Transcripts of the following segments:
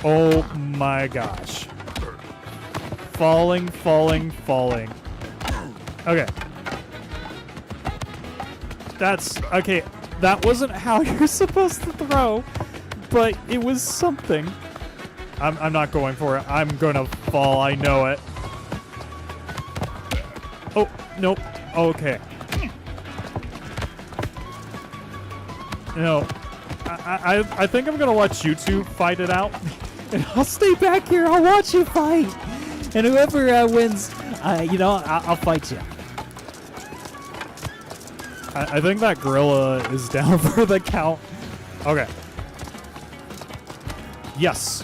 Oh my gosh. Falling. Okay. Okay. That wasn't how you're supposed to throw, but it was something. I'm not going for it. I'm gonna fall. I know it. Oh, nope. Okay. No. I think I'm gonna let you two fight it out. And I'll stay back here. I'll watch you fight. And whoever wins, I'll fight you. I think that gorilla is down for the count. Okay. Yes.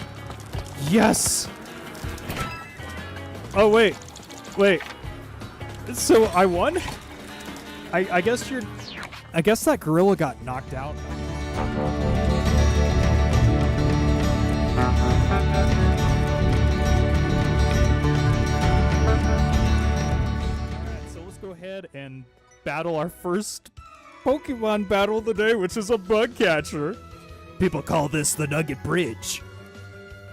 Yes. Oh, wait. So I won? I guess that gorilla got knocked out. Alright, so let's go ahead and battle our first Pokemon battle of the day, which is a bug catcher. People call this the Nugget Bridge.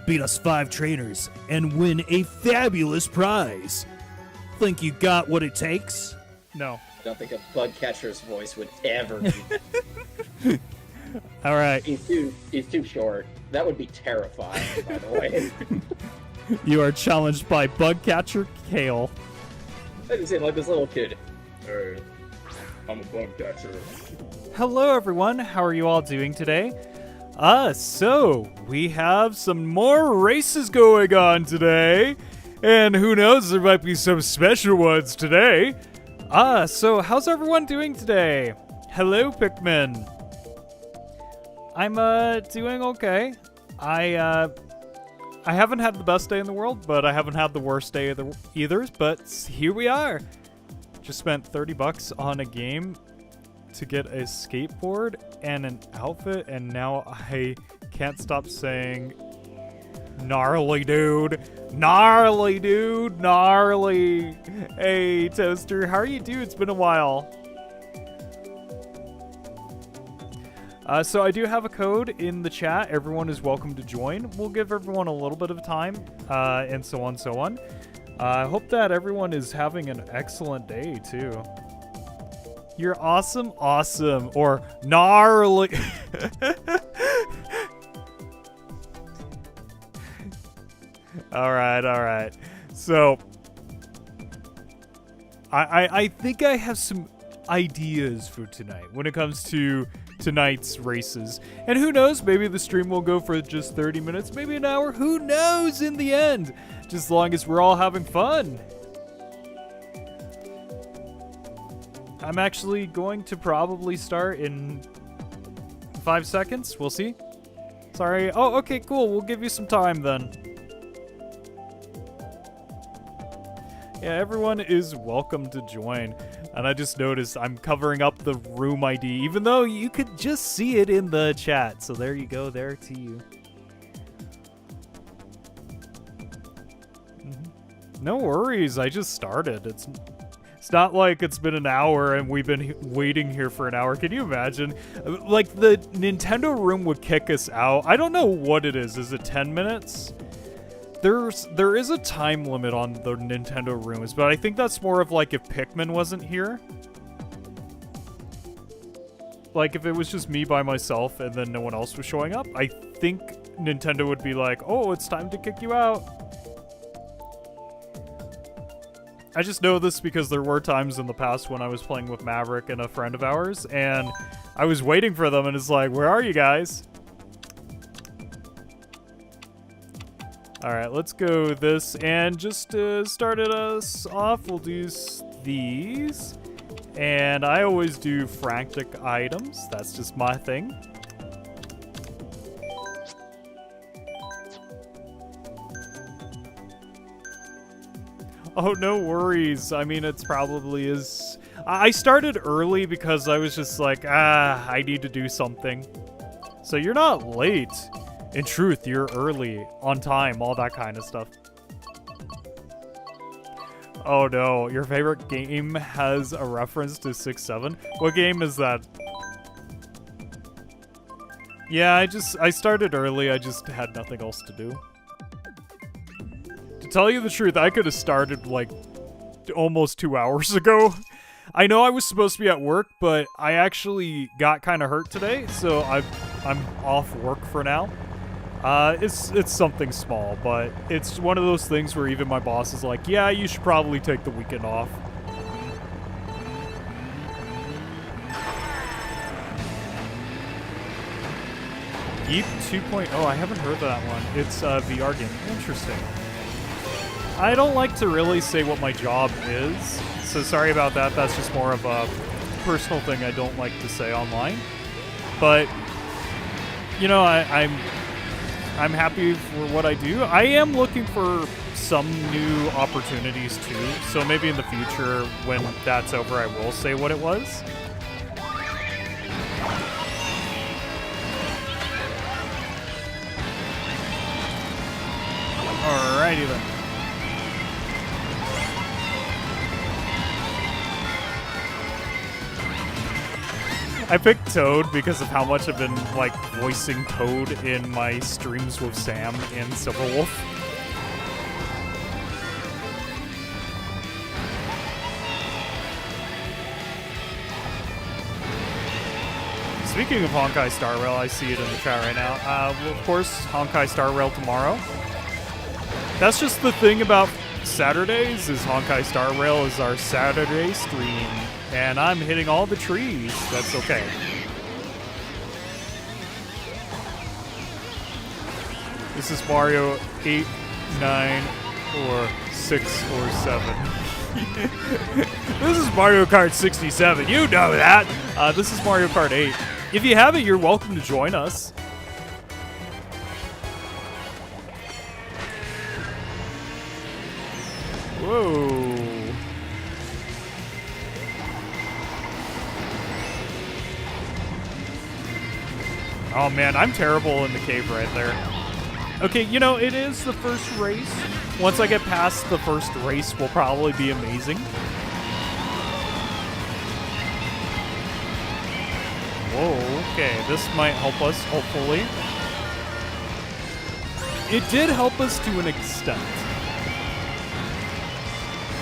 Beat us 5 trainers and win a fabulous prize. Think you got what it takes? No. I don't think a bug catcher's voice would ever be. All right. He's too short. That would be terrifying, by the way. You are challenged by bug catcher Kale. I just seem like this little kid. Hey, I'm a bug catcher. Hello, everyone. How are you all doing today? So we have some more races going on today. And who knows, there might be some special ones today. So how's everyone doing today? Hello, Pikmin. I'm, doing okay. I haven't had the best day in the world, but I haven't had the worst day either, but here we are. Just spent $30 on a game to get a skateboard and an outfit, and now I can't stop saying gnarly dude. Gnarly dude, gnarly. Hey Toaster, how are you doing? It's been a while. So I do have a code in the chat. Everyone is welcome to join. We'll give everyone a little bit of time, and so on. I hope that everyone is having an excellent day too. You're awesome, or gnarly. All right. So, I think I have some ideas for tonight when it comes to tonight's races. And who knows, maybe the stream will go for just 30 minutes, maybe an hour. Who knows in the end? Just as long as we're all having fun. I'm actually going to probably start in 5 seconds. We'll see. Sorry. Oh, okay, cool. We'll give you some time then. Yeah, everyone is welcome to join. And I just noticed I'm covering up the room ID, even though you could just see it in the chat. So there you go, there to you. No worries, I just started. It's not like it's been an hour and we've been waiting here for an hour. Can you imagine? Like, the Nintendo room would kick us out. I don't know what it is. Is it 10 minutes? There is a time limit on the Nintendo rooms, but I think that's more of like if Pikmin wasn't here. Like if it was just me by myself and then no one else was showing up, I think Nintendo would be like, oh, it's time to kick you out. I just know this because there were times in the past when I was playing with Maverick and a friend of ours, and I was waiting for them and it's like, where are you guys? Alright, let's go this, and just to start us off, we'll do these. And I always do frantic items, that's just my thing. Oh, no worries. I mean, it's probably is. I started early because I was just like, I need to do something. So you're not late. In truth, you're early, on time, all that kind of stuff. Oh no, your favorite game has a reference to 6-7? What game is that? Yeah, I started early. I just had nothing else to do. To tell you the truth, I could have started like almost 2 hours ago. I know I was supposed to be at work, but I actually got kind of hurt today, so I'm off work for now. It's something small, but it's one of those things where even my boss is like, yeah, you should probably take the weekend off. Yeep 2.0, I haven't heard that one. It's VR game. Interesting. I don't like to really say what my job is, so sorry about that. That's just more of a personal thing I don't like to say online. But, you know, I'm happy for what I do. I am looking for some new opportunities too, so maybe in the future when that's over I will say what it was. Alrighty then. I picked Toad because of how much I've been, like, voicing Toad in my streams with Sam and Silverwolf. Speaking of Honkai Star Rail, I see it in the chat right now. Well, of course, Honkai Star Rail tomorrow. That's just the thing about Saturdays, is Honkai Star Rail is our Saturday stream. And I'm hitting all the trees. That's okay. This is Mario 8, 9, or 6, or 7. This is Mario Kart 67. You know that. This is Mario Kart 8. If you haven't, you're welcome to join us. Whoa. Oh man, I'm terrible in the cave right there. Okay, you know, it is the first race. Once I get past the first race, will probably be amazing. Whoa, okay, this might help us, hopefully. It did help us to an extent.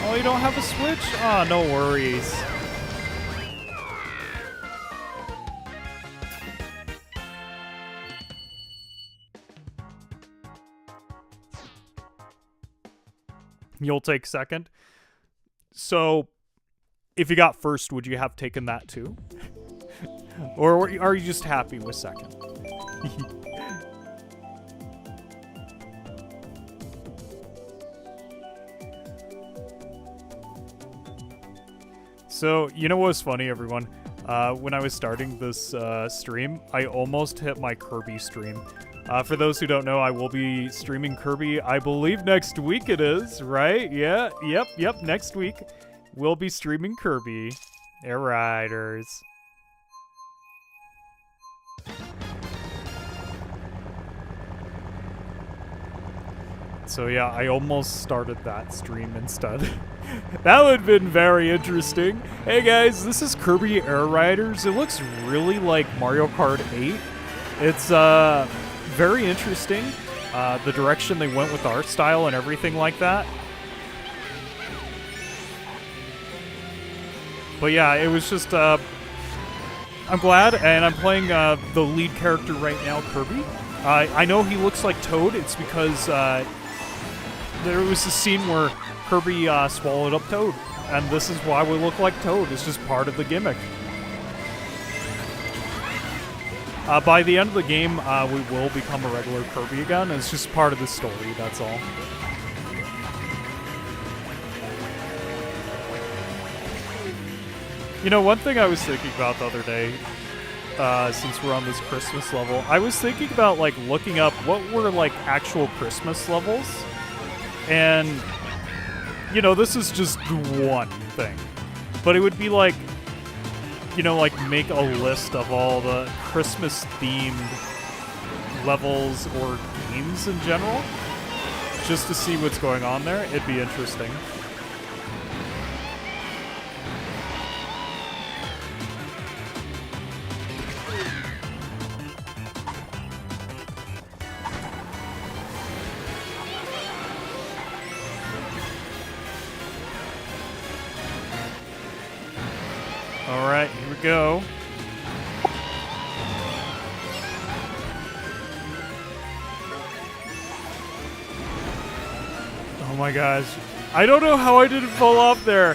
Oh, you don't have a Switch? Ah, oh, no worries. You'll take second. So, if you got first, would you have taken that too? Or are you just happy with second? So, you know what's funny, everyone? When I was starting this stream, I almost hit my Kirby stream. For those who don't know, I will be streaming Kirby, I believe next week it is, right? Yeah, yep, next week. We'll be streaming Kirby. Air Riders. So yeah, I almost started that stream instead. That would have been very interesting. Hey guys, this is Kirby Air Riders. It looks really like Mario Kart 8. It's very interesting, the direction they went with the art style and everything like that. But yeah, it was just, I'm glad, and I'm playing the lead character right now, Kirby. I know he looks like Toad. It's because there was a scene where Kirby swallowed up Toad, and this is why we look like Toad. It's just part of the gimmick. By the end of the game, we will become a regular Kirby again. It's just part of the story, that's all. You know, one thing I was thinking about the other day, since we're on this Christmas level, I was thinking about, like, looking up what were, like, actual Christmas levels. And, you know, this is just one thing. But it would be like, you know, like, make a list of all the Christmas-themed levels or games in general, just to see what's going on there. It'd be interesting. Alright, here we go. Oh my gosh. I don't know how I didn't fall off there.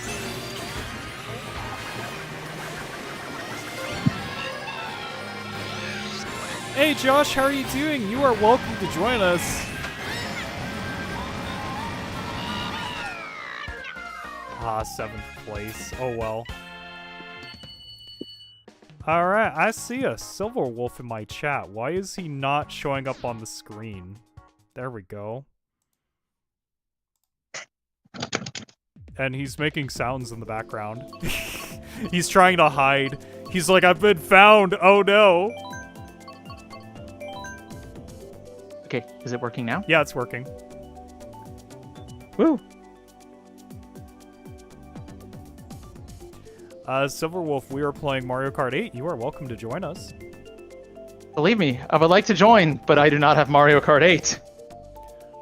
Hey Josh, how are you doing? You are welcome to join us. Ah, 7th place. Oh well. Alright, I see a Silver Wolf in my chat. Why is he not showing up on the screen? There we go. And he's making sounds in the background. He's trying to hide. He's like, I've been found. Oh no. Okay, is it working now? Yeah, it's working. Woo! Silverwolf, we are playing Mario Kart 8. You are welcome to join us. Believe me, I would like to join, but I do not have Mario Kart 8.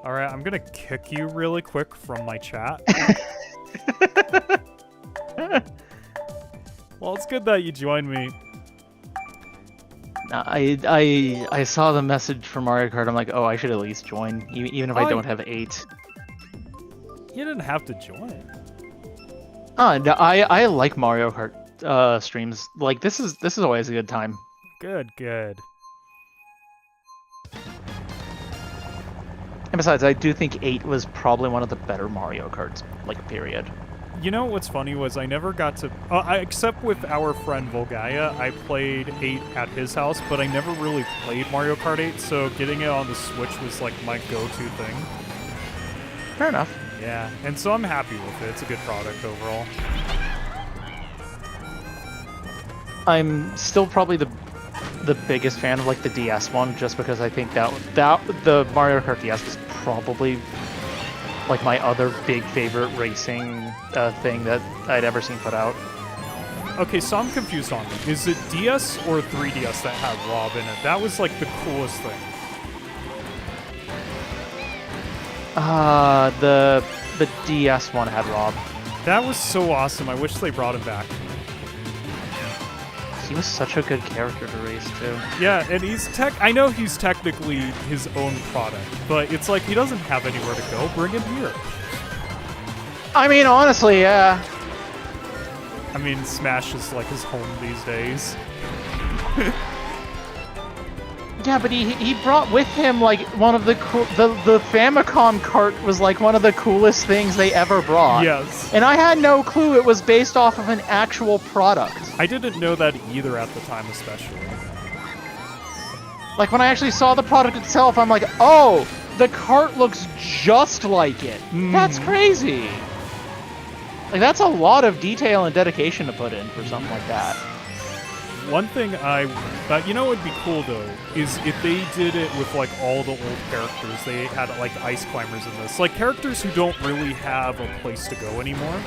Alright, I'm gonna kick you really quick from my chat. Well, it's good that you joined me. I saw the message for Mario Kart. I'm like, oh, I should at least join, even if I don't have 8. You didn't have to join. No, I like Mario Kart streams. Like this is always a good time. Good, good. And besides, I do think 8 was probably one of the better Mario Karts, like, period. You know what's funny was I never got to... except with our friend Volgaia, I played 8 at his house, but I never really played Mario Kart 8, so getting it on the Switch was like my go-to thing. Fair enough. Yeah, and so I'm happy with it. It's a good product overall. I'm still probably the biggest fan of like the DS one, just because I think that the Mario Kart DS was probably like my other big favorite racing thing that I'd ever seen put out. Okay, so I'm confused on it. Is it DS or 3DS that had Rob in it? That was like the coolest thing. The DS one had Rob. That was so awesome. I wish they brought him back. He was such a good character to race too. Yeah, and I know he's technically his own product, but it's like he doesn't have anywhere to go. Bring him here. I mean, honestly, yeah. I mean, Smash is like his home these days. Yeah, but he brought with him like one of the the Famicom cart was like one of the coolest things they ever brought. Yes. And I had no clue it was based off of an actual product. I didn't know that either at the time, especially. Like when I actually saw the product itself, I'm like, oh, the cart looks just like it. That's crazy. Like that's a lot of detail and dedication to put in for something like that. One thing you know what would be cool though, is if they did it with like all the old characters. They had like ice climbers in this. Like characters who don't really have a place to go anymore.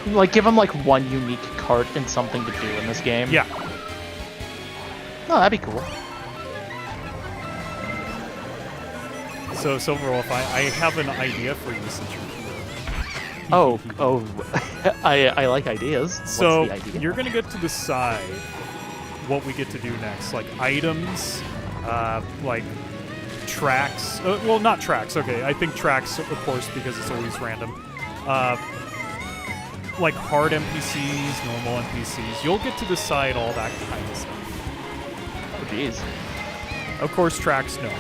Like give them like one unique cart and something to do in this game. Yeah. Oh, that'd be cool. So Silverwolf, I have an idea for you since you're here. Oh, I like ideas. So What's the idea? you're gonna get to decide what we get to do next, like items, like tracks. Well, not tracks. Okay, I think tracks, of course, because it's always random. Like hard NPCs, normal NPCs. You'll get to decide all that kind of stuff. Oh, jeez. Of course, tracks, no.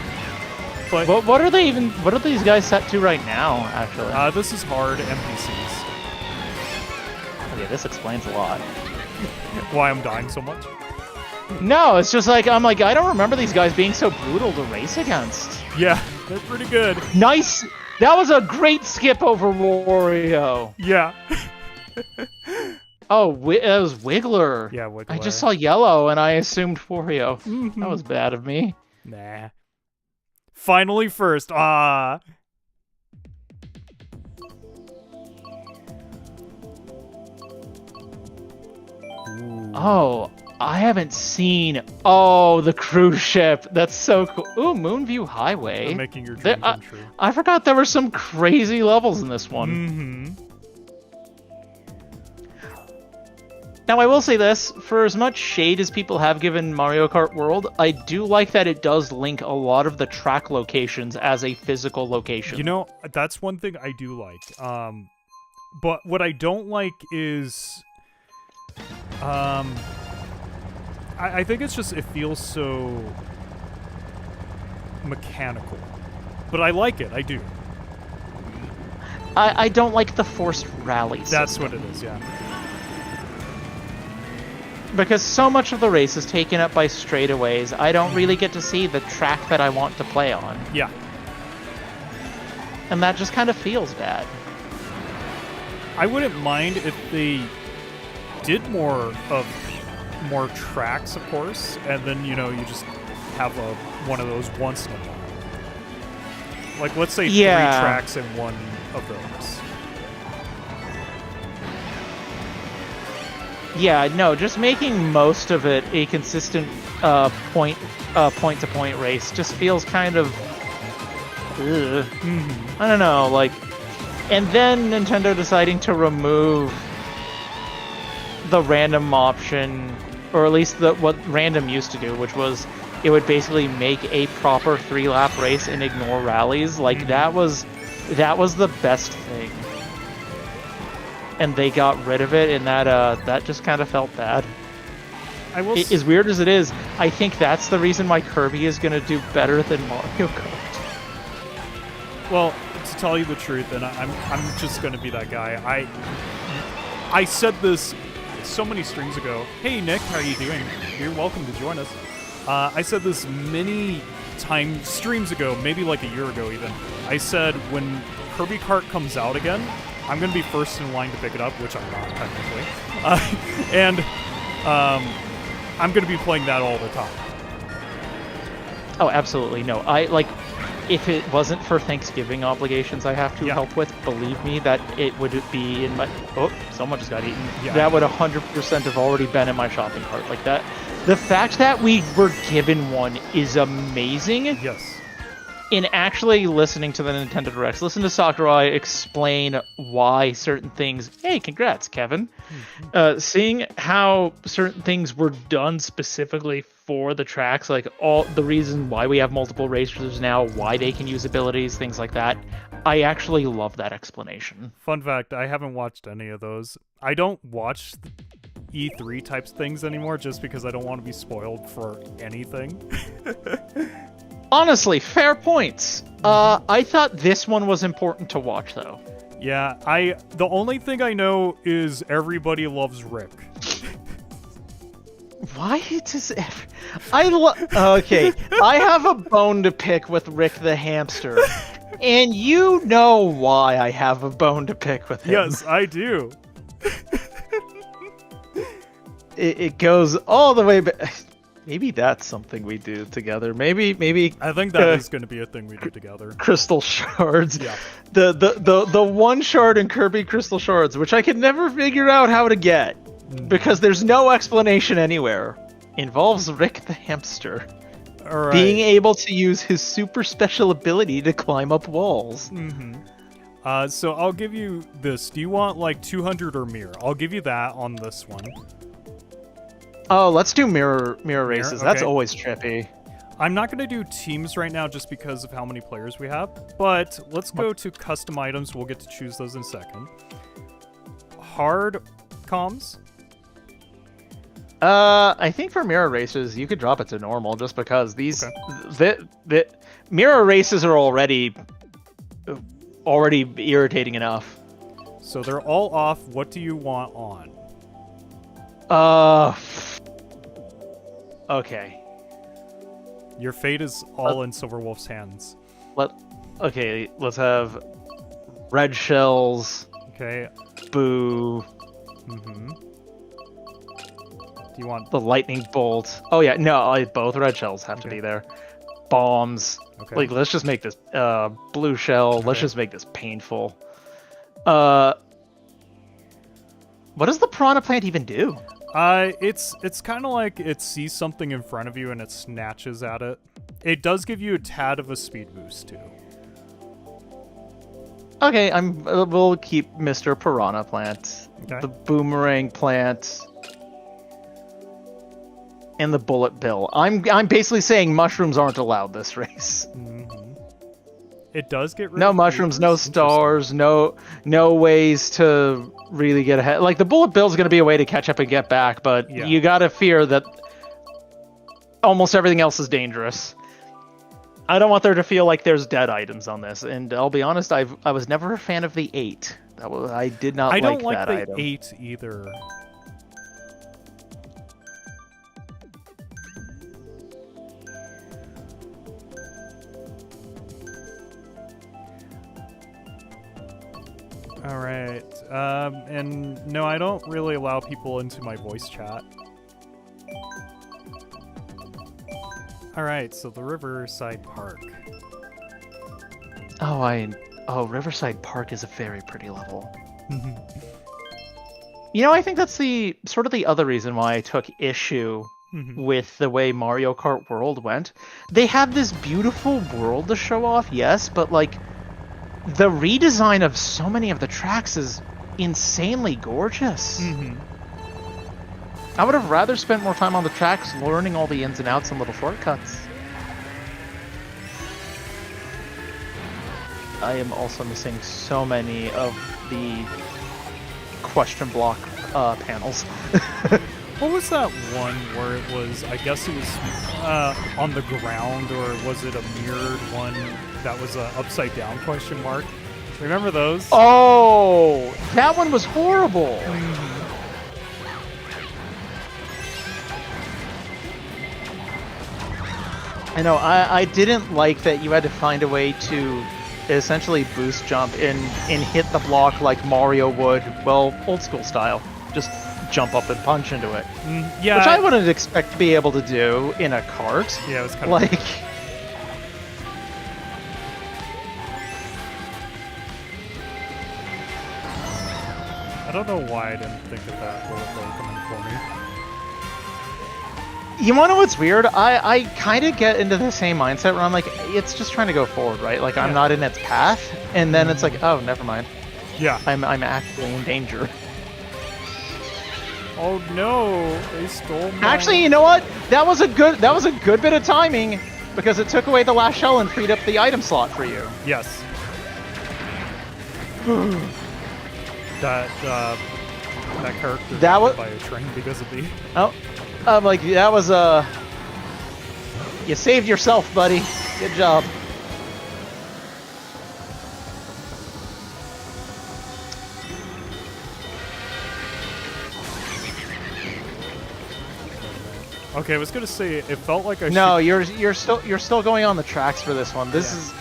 But What are they even? What are these guys set to right now? Actually. this is hard NPCs. Okay, this explains a lot. Why I'm dying so much? No, it's just like I'm like I don't remember these guys being so brutal to race against. Yeah, they're pretty good. Nice. That was a great skip over Wario. Yeah. Oh, it was Wiggler. Yeah, Wiggler. I just saw yellow and I assumed Wario. That was bad of me. Nah. Finally first. Ah. Ooh. Oh, I haven't seen. Oh, the cruise ship. That's so cool. Ooh, Moonview Highway. You're making your dream come true. I forgot there were some crazy levels in this one. Mm-hmm. Now, I will say this, for as much shade as people have given Mario Kart World, I do like that it does link a lot of the track locations as a physical location. You know, that's one thing I do like. But what I don't like is, I think it's just, it feels so mechanical. But I like it, I do. I don't like the forced rallies. That's what it is, yeah. Because so much of the race is taken up by straightaways, I don't really get to see the track that I want to play on. Yeah. And that just kind of feels bad. I wouldn't mind if they did more tracks, of course, and then, you know, you just have one of those once in a while. Like, let's say 3 tracks in one of those. Yeah, no, just making most of it a consistent point-to-point race just feels kind of... Ugh. Mm-hmm. I don't know, like... And then Nintendo deciding to remove the random option, or at least what random used to do, which was it would basically make a proper 3-lap race and ignore rallies. Like, that was the best thing. And they got rid of it, and that just kind of felt bad. As weird as it is, I think that's the reason why Kirby is going to do better than Mario Kart. Well, to tell you the truth, and I'm just going to be that guy. I said this so many streams ago. Hey, Nick, how are you doing? You're welcome to join us. I said this many streams ago, maybe like a year ago even. I said when Kirby Kart comes out again, I'm going to be first in line to pick it up, which I'm not technically. And I'm going to be playing that all the time. Oh, absolutely. No, if it wasn't for Thanksgiving obligations I have to help with, believe me, that it would be in my... Oh, someone just got eaten. Yeah. That would 100% have already been in my shopping cart like that. The fact that we were given one is amazing. Yes. In actually listening to the Nintendo Directs, listen to Sakurai explain why certain things... Hey, congrats, Kevin. Mm-hmm. Seeing how certain things were done specifically for the tracks, like all the reason why we have multiple racers now, why they can use abilities, things like that. I actually love that explanation. Fun fact, I haven't watched any of those. I don't watch E3 types things anymore just because I don't want to be spoiled for anything. Honestly, fair points. I thought this one was important to watch, though. Yeah, the only thing I know is everybody loves Rick. Why does okay, I have a bone to pick with Rick the hamster, and you know why I have a bone to pick with him. Yes, I do. It goes all the way back. Maybe that's something we do together. Maybe. I think that is going to be a thing we do together. Crystal shards. Yeah. The one shard in Kirby Crystal Shards, which I could never figure out how to get, because there's no explanation anywhere, involves Rick the hamster. All right. Being able to use his super special ability to climb up walls. Mm-hmm. So I'll give you this. Do you want like 200 or mirror? I'll give you that on this one. Oh, let's do mirror races. Okay. That's always trippy. I'm not going to do teams right now just because of how many players we have, but let's go to custom items. We'll get to choose those in a second. Hard comms. I think for mirror races, you could drop it to normal just because these the mirror races are already irritating enough. So they're all off. What do you want on? Okay. Your fate is all in Silverwolf's hands. Let's have red shells. Okay. Boo. Mm-hmm. Do you want the lightning bolt? Oh yeah, no, both red shells have to be there. Bombs. Okay. Like, let's just make this blue shell. Okay. Let's just make this painful. What does the piranha plant even do? It's kind of like it sees something in front of you and it snatches at it. It does give you a tad of a speed boost too. Okay, we'll keep Mr. Piranha Plant. Okay. The boomerang plant. and the bullet bill. I'm basically saying mushrooms aren't allowed this race. It does get rid No of mushrooms, no creepers? stars, no ways to really get ahead. Like the bullet bill is going to be a way to catch up and get back, but Yeah. you got to fear that almost everything else is dangerous. I don't want there to feel like there's dead items on this, and I'll be honest, I was never a fan of the 8. I did not I like don't like that the item. 8 either. All right. And no, I don't really allow people into my voice chat. All right, so the Riverside Park. Oh, Riverside Park is a very pretty level. You know, I think that's the sort of the other reason why I took issue with the way Mario Kart World went. They have this beautiful world to show off, yes, but like the redesign of so many of the tracks is insanely gorgeous. I would have rather spent more time on the tracks learning all the ins and outs and little shortcuts. I am also missing so many of the question block panels. What was that one where it was, I guess it was on the ground, or was it a mirrored one that was a upside down question mark? Remember those? Oh, that one was horrible. I know, I didn't like that you had to find a way to essentially boost jump and hit the block like Mario would, well, old school style. Just jump up and punch into it. Yeah. Which I wouldn't expect to be able to do in a cart. Yeah, it was kind of Like, I don't know why I didn't think of that bullet bill coming for me. you wanna know what's weird? I kind of get into the same mindset where I'm like, it's just trying to go forward, right? Like, I'm Yeah. not in its path, and then it's like, oh, never mind. Yeah. I'm actually in danger. Oh no, they stole my... Actually, you know what? That was a good bit of timing because it took away the last shell and freed up the item slot for you. Yes. that character That got wa- hit by a train because of me. Oh, I'm like, that was you saved yourself, buddy. Good job. Okay, I was gonna say it felt like I No, should... you're still going on the tracks for this one. This is.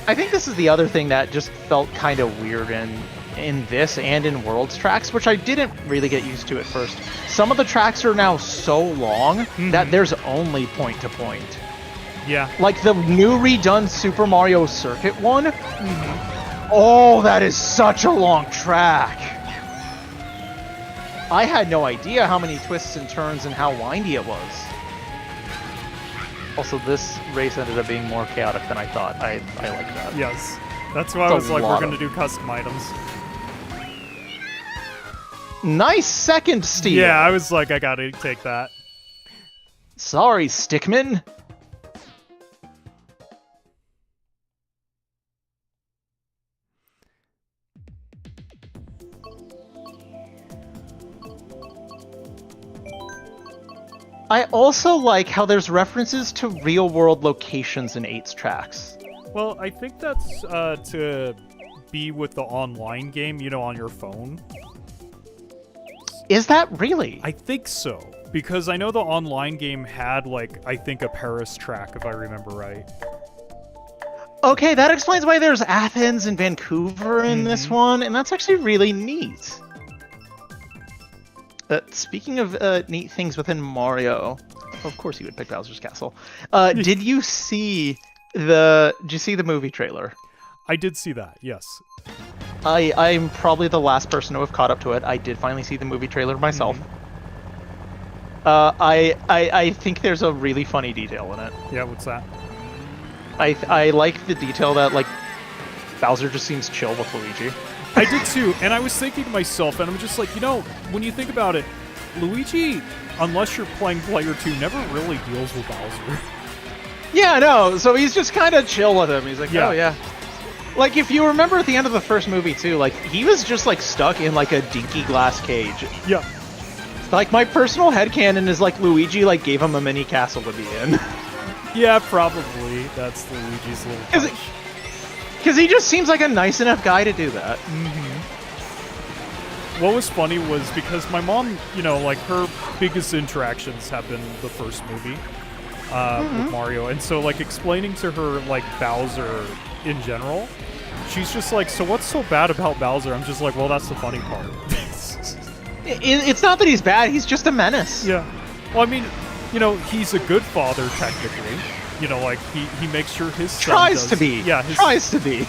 I think this is the other thing that just felt kind of weird in this and in Worlds tracks, which I didn't really get used to at first. Some of the tracks are now so long that there's only point to point. Yeah. Like the new redone Super Mario Circuit one. Oh, that is such a long track. I had no idea how many twists and turns and how windy it was. Also, this race ended up being more chaotic than I thought. I like that. Yes. That's why I It's a was like, we're lot gonna of- do custom items. Nice second steal. Yeah, I was like, I gotta take that. Sorry, Stickman. I also like how there's references to real-world locations in 8's tracks. Well, I think that's to be with the online game, you know, on your phone. Is that really? I think so. Because I know the online game had, like, I think a Paris track, if I remember right. Okay, that explains why there's Athens and Vancouver in this one, and that's actually really neat. Speaking of neat things within Mario, of course you would pick Bowser's Castle. Did you see the movie trailer? I did see that, yes. I'm probably the last person to have caught up to it. I did finally see the movie trailer myself. I think there's a really funny detail in it. Yeah, what's that? I like the detail that, like, Bowser just seems chill with Luigi. I did too, and I was thinking to myself, and I'm just like, you know, when you think about it, Luigi, unless you're playing player 2, never really deals with Bowser. Yeah, no. So he's just kind of chill with him. He's like, Yeah. oh yeah. Like if you remember at the end of the first movie too, like he was just like stuck in like a dinky glass cage. Yeah. Like my personal headcanon is like Luigi like gave him a mini castle to be in. Yeah, probably. That's Luigi's little touch. Because he just seems like a nice enough guy to do that. What was funny was because my mom, you know, like her biggest interactions have been the first movie with Mario, and so like explaining to her like Bowser in general, she's just like, so what's so bad about Bowser? I'm just like, well, that's the funny part. It's not that he's bad, he's just a menace. Yeah. Well, I mean, you know, he's a good father technically. You know, like he makes sure his son Tries does, to be. Yeah, Tries to be.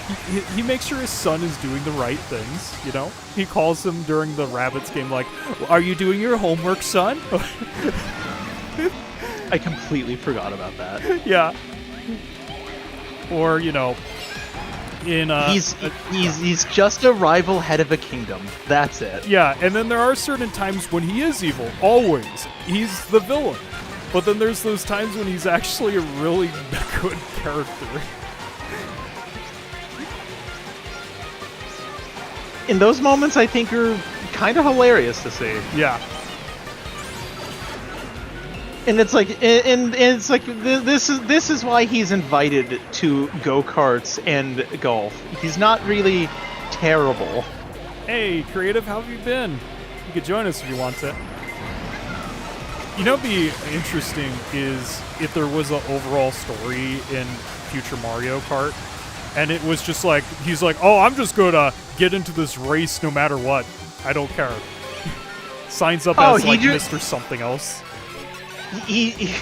he makes sure his son is doing the right things, you know? He calls him during the Rabbids game like, are you doing your homework, son? I completely forgot about that. Yeah. Or, you know, in He's just a rival head of a kingdom. That's it. yeah, and then there are certain times when he is evil, always. He's the villain. But then there's those times when he's actually a really good character. In those moments, I think are kind of hilarious to see. Yeah. And it's like, this is why he's invited to go-karts and golf. He's not really terrible. Hey, Creative, how have you been? You could join us if you want to. You know, what'd be interesting is if there was an overall story in future Mario Kart, and it was just like, he's like, oh, I'm just gonna get into this race no matter what. I don't care. Signs up as like Mr. Something else. He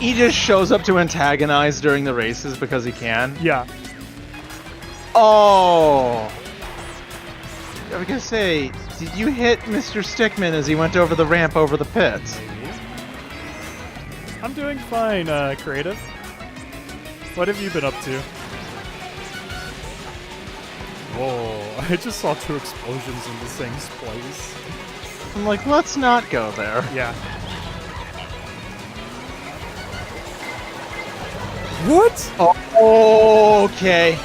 just shows up to antagonize during the races because he can. Yeah. Oh! I was gonna say, did you hit Mr. Stickman as he went over the ramp over the pits? I'm doing fine, Creative. What have you been up to? Whoa, I just saw 2 explosions in the same place. I'm like, let's not go there. Yeah. What? Oh, okay.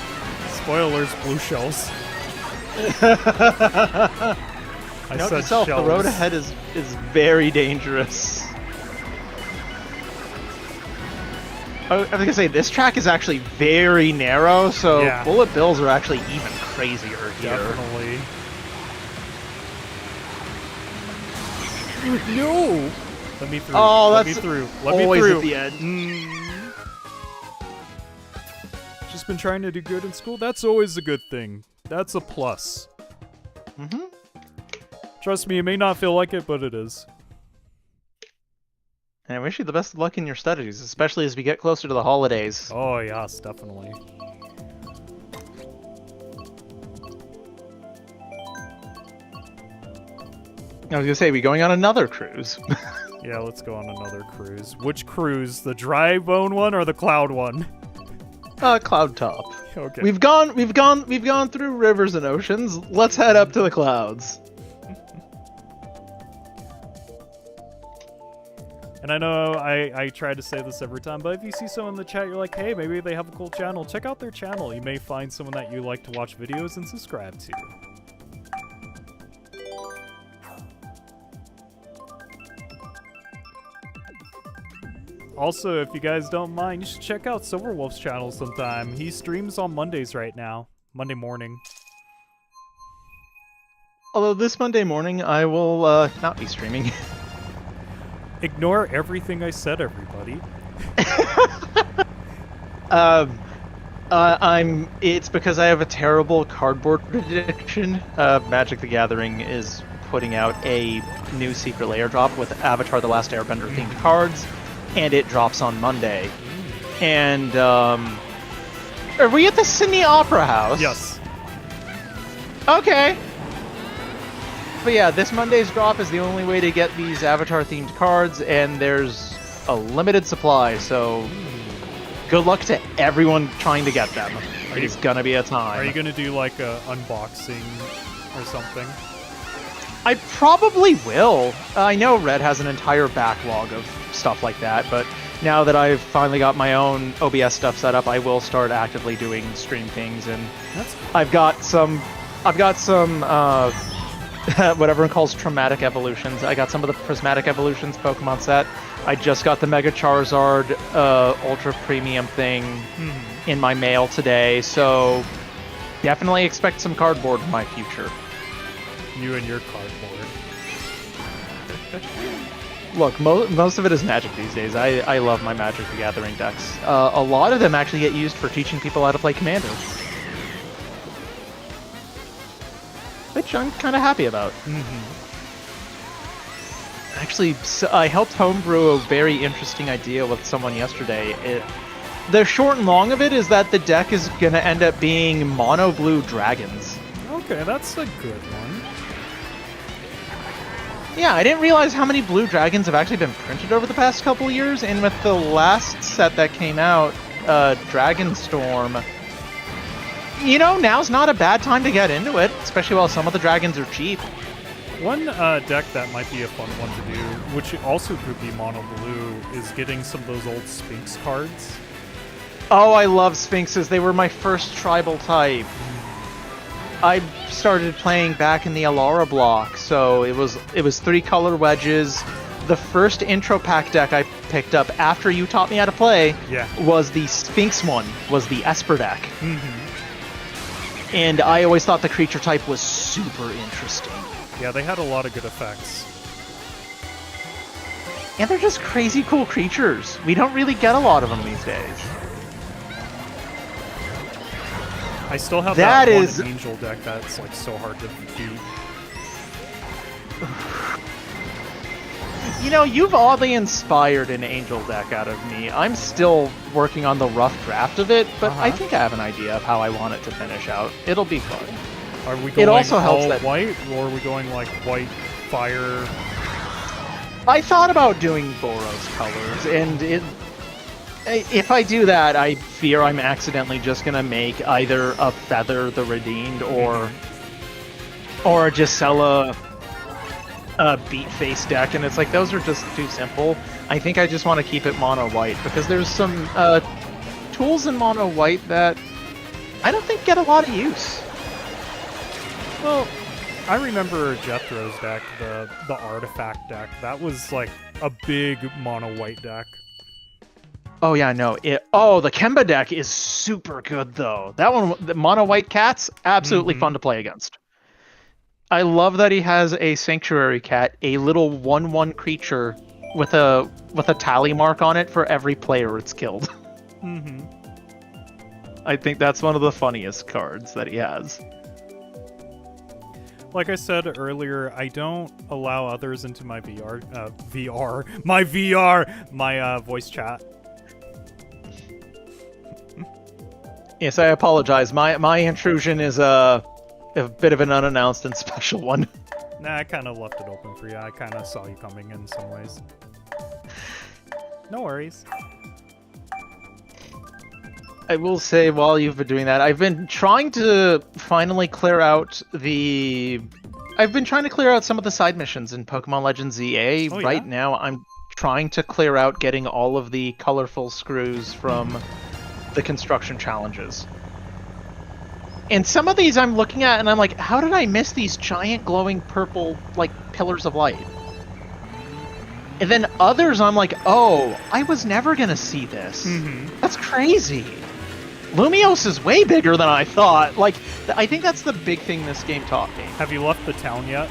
Spoilers, blue shells. I Note said to self, shells. the road ahead is very dangerous. I was gonna say, this track is actually very narrow, so Yeah. bullet bills are actually even crazier here. Definitely. No! Let me through. Oh, Let that's me through. Let me always through. at the end. Just been trying to do good in school. That's always a good thing. That's a plus. Mm-hmm. Trust me, it may not feel like it, but it is. And I wish you the best of luck in your studies, especially as we get closer to the holidays. Oh, yes, definitely. I was gonna say, we going on another cruise. Yeah, let's go on another cruise. Which cruise? The dry bone one or the cloud one? Cloud top. Okay. We've gone through rivers and oceans. Let's head up to the clouds. And I know I try to say this every time, but if you see someone in the chat, you're like, hey, maybe they have a cool channel, check out their channel. You may find someone that you like to watch videos and subscribe to. Also, if you guys don't mind, you should check out Silverwolf's channel sometime. He streams on Mondays right now. Monday morning. Although this Monday morning, I will not be streaming. Ignore everything I said, everybody. It's because I have a terrible cardboard addiction. Magic the Gathering is putting out a new secret layer drop with Avatar: The Last Airbender themed cards, and it drops on Monday. And are we at the Sydney Opera House? Yes. Okay. But yeah, this Monday's drop is the only way to get these Avatar-themed cards, and there's a limited supply, so good luck to everyone trying to get them. It's gonna be a time. Are you gonna do like a unboxing or something? I probably will. I know Red has an entire backlog of stuff like that, but now that I've finally got my own OBS stuff set up, I will start actively doing stream things, and That's I've got some what everyone calls traumatic evolutions. I got some of the prismatic evolutions Pokemon set. I just got the Mega Charizard Ultra Premium thing in my mail today, so definitely expect some cardboard in my future. you and your cardboard. Look, most of it is Magic these days. I love my Magic the Gathering decks. A lot of them actually get used for teaching people how to play Commander, which I'm kind of happy about. Actually, I helped homebrew a very interesting idea with someone yesterday. The short and long of it is that the deck is going to end up being mono blue dragons. Okay, that's a good one. Yeah, I didn't realize how many blue dragons have actually been printed over the past couple years, and with the last set that came out, Dragonstorm, you know, now's not a bad time to get into it, especially while some of the dragons are cheap. One deck that might be a fun one to do, which also could be mono blue, is getting some of those old Sphinx cards. Oh, I love Sphinxes. They were my first tribal type. I started playing back in the Alara block, so it was 3-color wedges. The first intro pack deck I picked up after you taught me how to play was the Sphinx one, was the Esper deck. And I always thought the creature type was super interesting. Yeah, they had a lot of good effects. And they're just crazy cool creatures. We don't really get a lot of them these days. I still have That that is- one angel deck that's like so hard to beat. You know, you've oddly inspired an angel deck out of me. I'm still working on the rough draft of it, but I think I have an idea of how I want it to finish out. It'll be fun. Are we going also helps all that- white, or are we going like white, fire? I thought about doing Boros colors, and if I do that, I fear I'm accidentally just gonna make either a Feather the Redeemed or just sell a Beat Face deck, and it's like those are just too simple. I think I just want to keep it mono white because there's some tools in mono white that I don't think get a lot of use. Well, I remember Jethro's deck, the artifact deck. That was like a big mono white deck. Oh yeah, no. The Kemba deck is super good though. That one, the mono white cats, absolutely fun to play against. I love that he has a Sanctuary Cat, a little 1/1 creature with a tally mark on it for every player it's killed. I think that's one of the funniest cards that he has. Like I said earlier, I don't allow others into my my voice chat. Yes, I apologize. My intrusion is a bit of an unannounced and special one. Nah, I kind of left it open for you. I kind of saw you coming in some ways. No worries. I will say, while you've been doing that, I've been trying to finally clear out some of the side missions in Pokemon Legends ZA. Oh, yeah? Right now, I'm trying to clear out getting all of the colorful screws from the construction challenges. And some of these I'm looking at and I'm like, how did I miss these giant glowing purple, like, pillars of light? And then others I'm like, oh, I was never gonna see this. That's crazy. Lumiose is way bigger than I thought. Like, I think that's the big thing this game taught me. Have you left the town yet?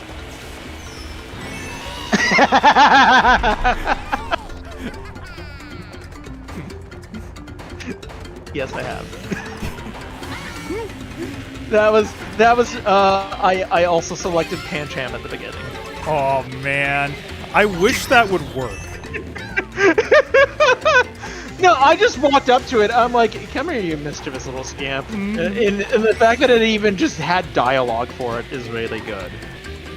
Yes, I have. I also selected Pancham at the beginning. Oh man, I wish that would work. No, I just walked up to it. I'm like, come here, you mischievous little scamp. And the fact that it even just had dialogue for it is really good.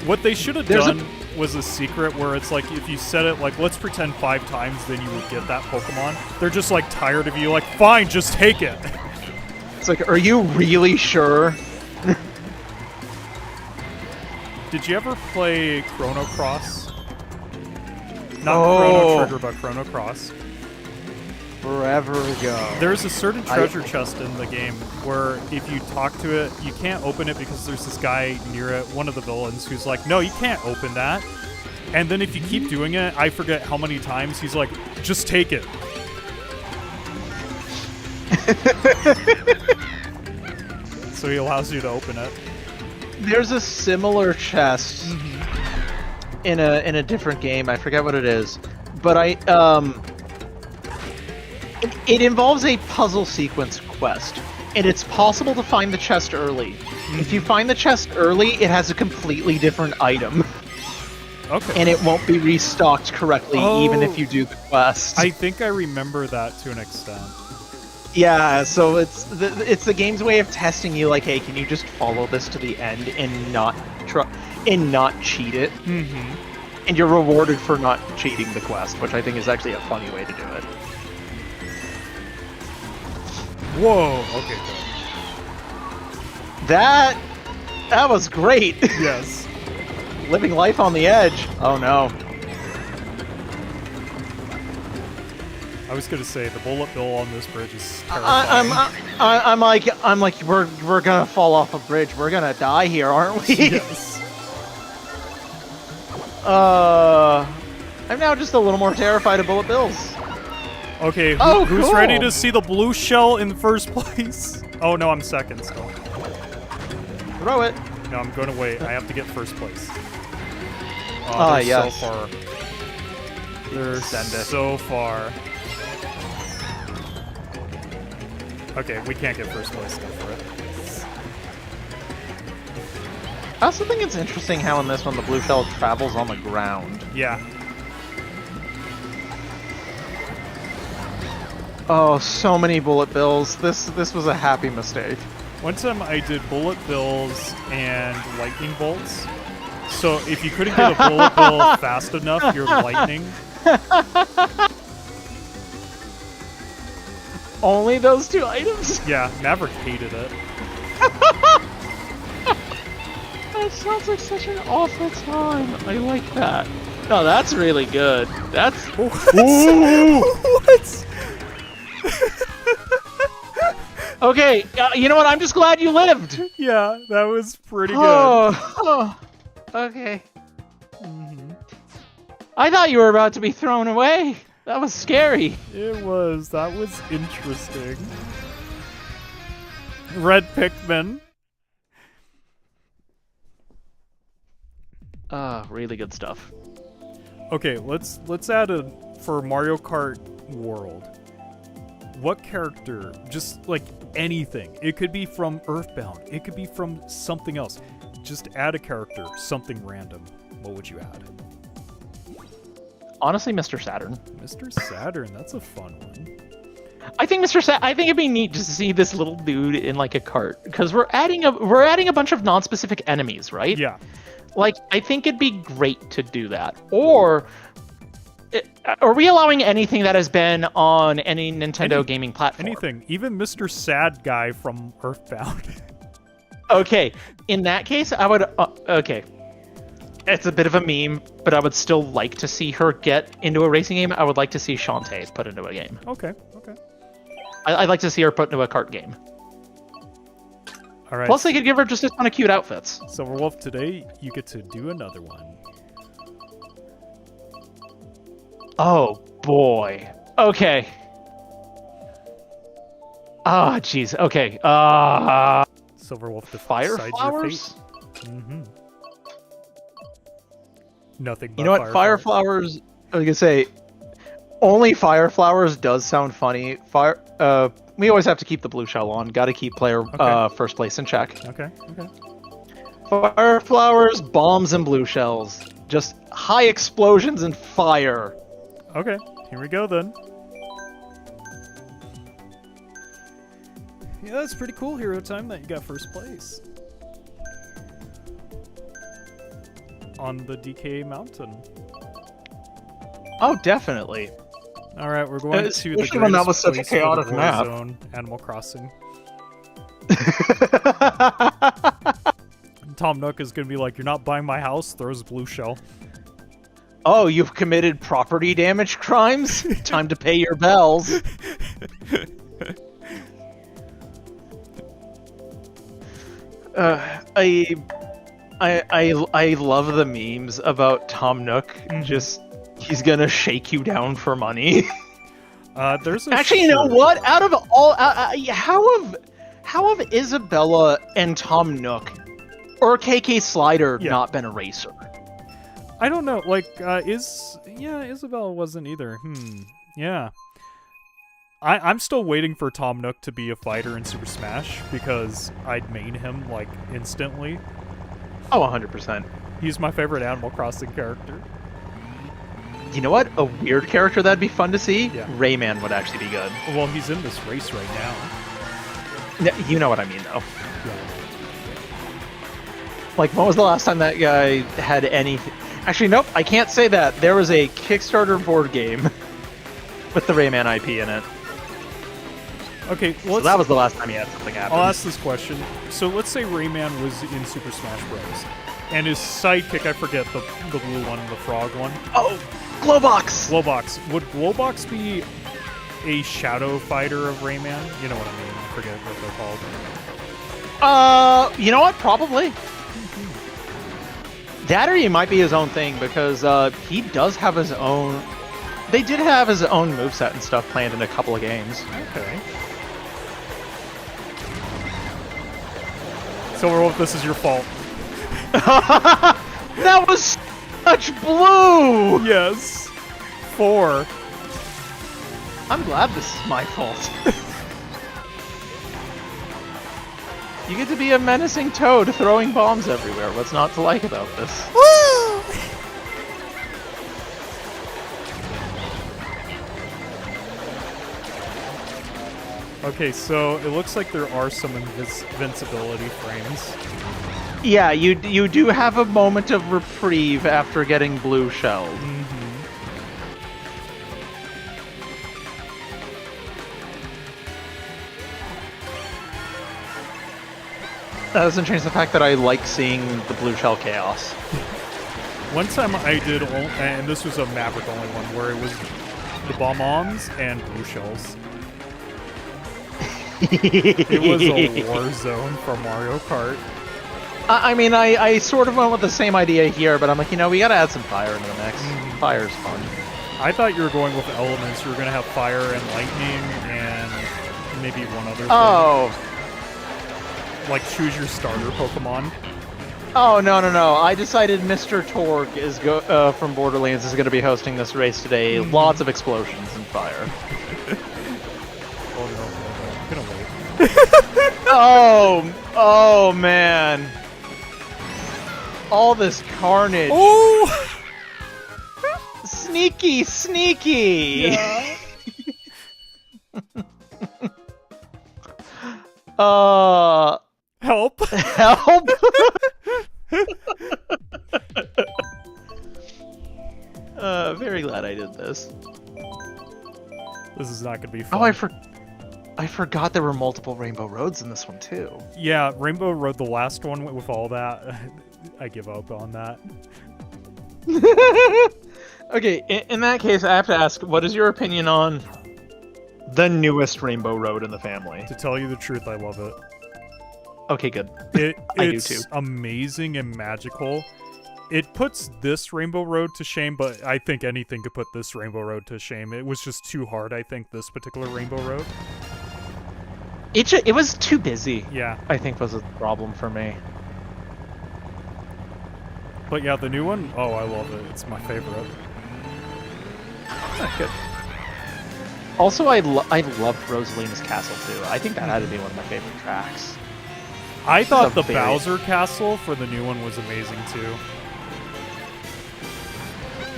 What they should have done was a secret where it's like, if you said it, like, let's pretend 5 times, then you would get that Pokemon. They're just, like, tired of you, like, fine, just take it. It's like, are you really sure? did you ever play Chrono Cross? Not Oh. Chrono Trigger, but Chrono Cross. Forever ago. There's a certain treasure chest in the game where if you talk to it, you can't open it because there's this guy near it, one of the villains, who's like, no, you can't open that. And then if you keep doing it, I forget how many times, he's like, just take it. So he allows you to open it. There's a similar chest in a different game. I forget what it is, but it involves a puzzle sequence quest, and it's possible to find the chest early. If you find the chest early, it has a completely different item, Okay. and it won't be restocked correctly even if you do the quest. I think I remember that to an extent. Yeah, so it's the game's way of testing you, like, hey, can you just follow this to the end and not cheat it? Mm-hmm. And you're rewarded for not cheating the quest, which I think is actually a funny way to do it. Whoa. Okay. Good. That was great. Yes. Living life on the edge. Oh no. I was gonna say the bullet bill on this bridge is terrifying. I'm like we're gonna fall off a bridge. We're gonna die here, aren't we? Yes. I'm now just a little more terrified of bullet bills. Okay, who's cool. ready to see the blue shell in the first place? Oh no, I'm second still. Throw it. No, I'm going to wait. I have to get first place. Oh, they're yes. so far. They're Send it. so far. Okay, we can't get first place. Go for it. I also think it's interesting how in this one the blue shell travels on the ground. Yeah. Oh, so many bullet bills. This was a happy mistake. One time I did bullet bills and lightning bolts. So if you couldn't get a bullet bill fast enough, you're lightning. Only those two items? Yeah, Maverick hated it. That sounds like such an awful time. I like that. No, that's really good. That's... What? Okay, you know what? I'm just glad you lived. Yeah, that was pretty good. Oh, okay. I thought you were about to be thrown away. That was scary. It was. That was interesting. Red Pikmin. Really good stuff. Okay, let's add a for Mario Kart World. What character, just like anything, it could be from Earthbound, it could be from something else. Just add a character, something random. What would you add? Honestly, Mr. Saturn. Mr. Saturn, that's a fun one. I think I think it'd be neat just to see this little dude in like a cart because we're adding a bunch of non-specific enemies, right? Yeah. Like I think it'd be great to do that. Or are we allowing anything that has been on any Nintendo gaming platform? Anything, even Mr. Sad Guy from Earthbound. Okay, in that case, I would. Okay, it's a bit of a meme, but I would still like to see her get into a racing game. I would like to see Shantae put into a game. Okay. I'd like to see her put into a kart game. All right. Plus, they could give her just a ton of cute outfits. Silverwolf, today you get to do another one. Oh boy. Okay. Ah, jeez. Okay. Silverwolf, Fire decide flowers. your fate. Nothing but You know what? Fire flowers. I was gonna say, only fire flowers does sound funny. We always have to keep the blue shell on. Got to keep player first place in check. Okay. Fire flowers, bombs, and blue shells. Just high explosions and fire. Okay, here we go then. Yeah, that's pretty cool, Hero Time, that you got first place. On the DK Mountain. Oh, definitely. Alright, we're going to the Especially when that was such a place for the chaotic map. Warzone, Animal Crossing. Tom Nook is gonna be like, "You're not buying my house." Throws a blue shell. Oh, you've committed property damage crimes? Time to pay your bells. I love the memes about Tom Nook. Just he's gonna shake you down for money. There's a Actually, you know what? Out of all, how have Isabella and Tom Nook or KK Slider not been a racer? I don't know. Like, Isabella wasn't either. Yeah. I'm still waiting for Tom Nook to be a fighter in Super Smash because I'd main him like instantly. Oh, 100%. He's my favorite Animal Crossing character. You know what? A weird character that'd be fun to see? Yeah. Rayman would actually be good. Well, he's in this race right now. You know what I mean, though. Yeah. Like, when was the last time that guy had any... Actually, nope, I can't say that. There was a Kickstarter board game with the Rayman IP in it. Okay, So that was the last time he had something happen. I'll ask this question. So let's say Rayman was in Super Smash Bros. And his sidekick, I forget, the blue one, the frog one. Oh, Glowbox! Glowbox. Would Glowbox be a shadow fighter of Rayman? You know what I mean. I forget what they're called. You know what? Probably. That or he might be his own thing, because he does have his own... They did have his own moveset and stuff planned in a couple of games. Okay. Silverwolf, this is your fault. That was such blue! Yes. 4. I'm glad this is my fault. You get to be a menacing toad throwing bombs everywhere. What's not to like about this? Okay, so it looks like there are some invincibility frames. Yeah, you do have a moment of reprieve after getting blue shelled. That doesn't change the fact that I like seeing the blue shell chaos. One time I did, and this was a Maverick only one, where it was the bomb-oms and blue shells. It was a war zone for Mario Kart. I mean, I sort of went with the same idea here, but I'm like, we gotta add some fire into the mix. Fire's fun. I thought you were going with elements. You were going to have fire and lightning and maybe one other thing. Oh. Like choose your starter Pokemon. Oh, no. I decided Mr. Torg is from Borderlands is going to be hosting this race today. Lots of explosions and fire. Oh, no. I'm going to wait. Oh, man. All this carnage. Oh! Sneaky! Yeah. Help! Help! Very glad I did this. This is not going to be fun. Oh, I forgot there were multiple Rainbow Roads in this one, too. Yeah, Rainbow Road, the last one with all that. I give up on that. Okay, in that case, I have to ask, what is your opinion on the newest Rainbow Road in the family? To tell you the truth, I love it. Okay, good. I do it's too. amazing and magical. It puts this Rainbow Road to shame, but I think anything could put this Rainbow Road to shame. It was just too hard, I think, this particular Rainbow Road. It was too busy. Yeah. I think was a problem for me. But yeah, the new one, oh, I love it. It's my favorite. Good. Also, I loved Rosalina's Castle, too. I think that had to be one of my favorite tracks. I thought the very- Bowser Castle for the new one was amazing, too.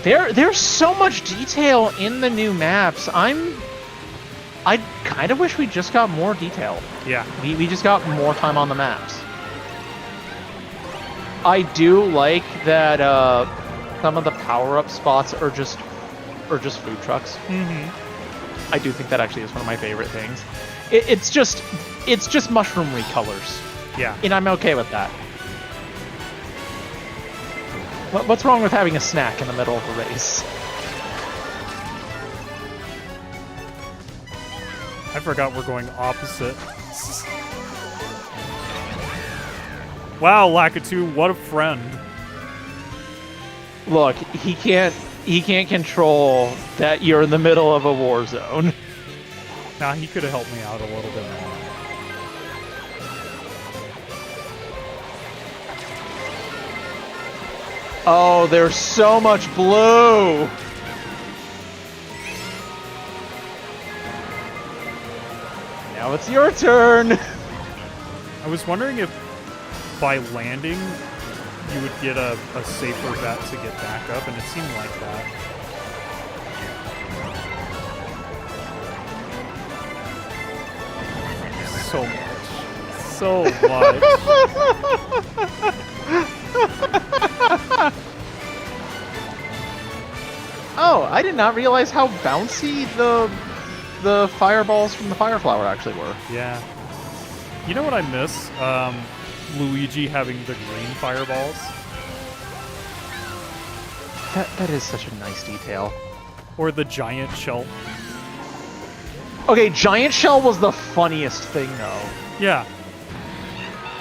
There's so much detail in the new maps. I kind of wish we just got more detail. Yeah. We just got more time on the maps. I do like that some of the power-up spots are just food trucks. Mm-hmm. I do think that actually is one of my favorite things. It's just mushroomery colors. Yeah. And I'm okay with that. What's wrong with having a snack in the middle of a race? I forgot we're going opposite. Wow, Lakitu, what a friend. Look, he can't control that you're in the middle of a war zone. Nah, he could have helped me out a little bit more. Oh, there's so much blue! Now it's your turn! I was wondering if by landing you would get a safer bet to get back up, and it seemed like that. So much. So much. Oh, I did not realize how bouncy the fireballs from the fire flower actually were. Yeah. You know what I miss? Luigi having the green fireballs. That is such a nice detail. Or the giant shell. Okay, giant shell was the funniest thing though. Yeah.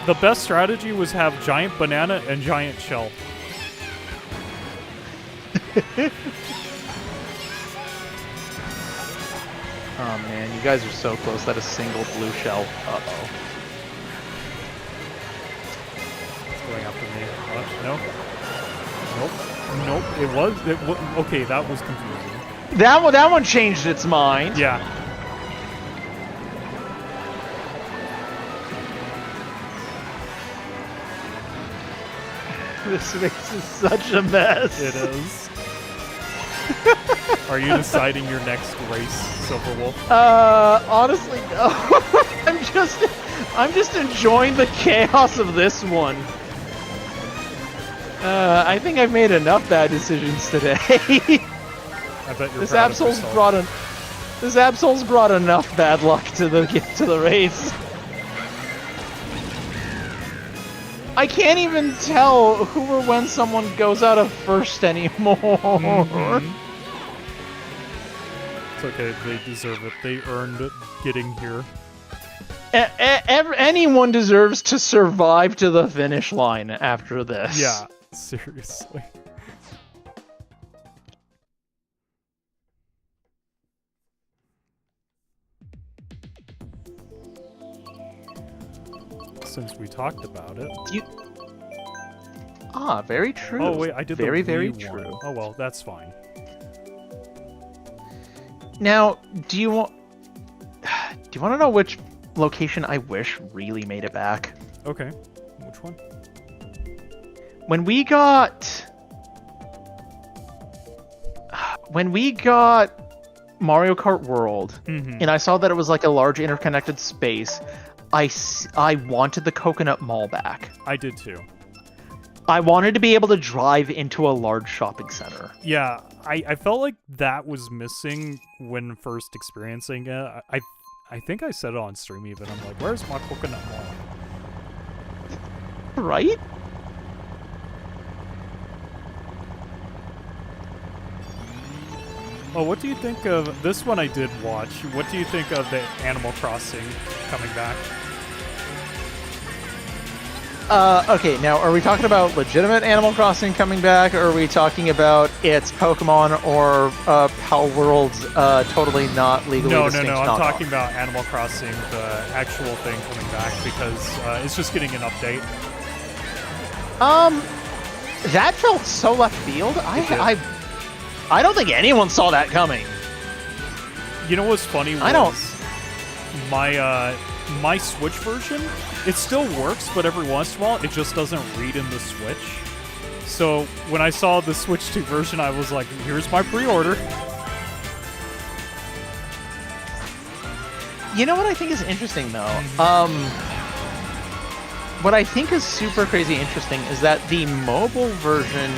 The best strategy was have giant banana and giant shell. Oh man, you guys are so close that a single blue shell. Uh-oh. It's going after me. No. Nope. Okay, that was confusing. That one changed its mind. Yeah. This makes it such a mess. It is. Are you deciding your next race, Silverwolf? Honestly, no. I'm just enjoying the chaos of this one. I think I've made enough bad decisions today. I bet you're This proud of Absol's yourself. this Absol's brought enough bad luck to the race. I can't even tell who or when someone goes out of first anymore. Mm-hmm. It's okay, they deserve it. They earned getting here. Anyone deserves to survive to the finish line after this. Yeah, seriously. Since we talked about it. Very true. Oh wait, I did very, the very Wii true. one. Oh well, that's fine. Now, do you want to know which location I wish really made it back? Okay, which one? When we got Mario Kart World, and I saw that it was like a large interconnected space, I wanted the Coconut Mall back. I did too. I wanted to be able to drive into a large shopping center. Yeah, I felt like that was missing when first experiencing it. I think I said it on stream even. I'm like, where's my Coconut Mall? Right? Oh, what do you think of this one? I did watch. What do you think of the Animal Crossing coming back? Okay, now are we talking about legitimate Animal Crossing coming back, or are we talking about it's Pokemon or Pal World's totally not legally distinct No. I'm knockoff? talking about Animal Crossing, the actual thing coming back, because it's just getting an update. That felt so left field. I don't think anyone saw that coming. You know what's funny? I don't. My Switch version, it still works, but every once in a while, it just doesn't read in the Switch. So when I saw the Switch 2 version, I was like, here's my pre-order. You know what I think is interesting, though? What I think is super crazy interesting is that the mobile version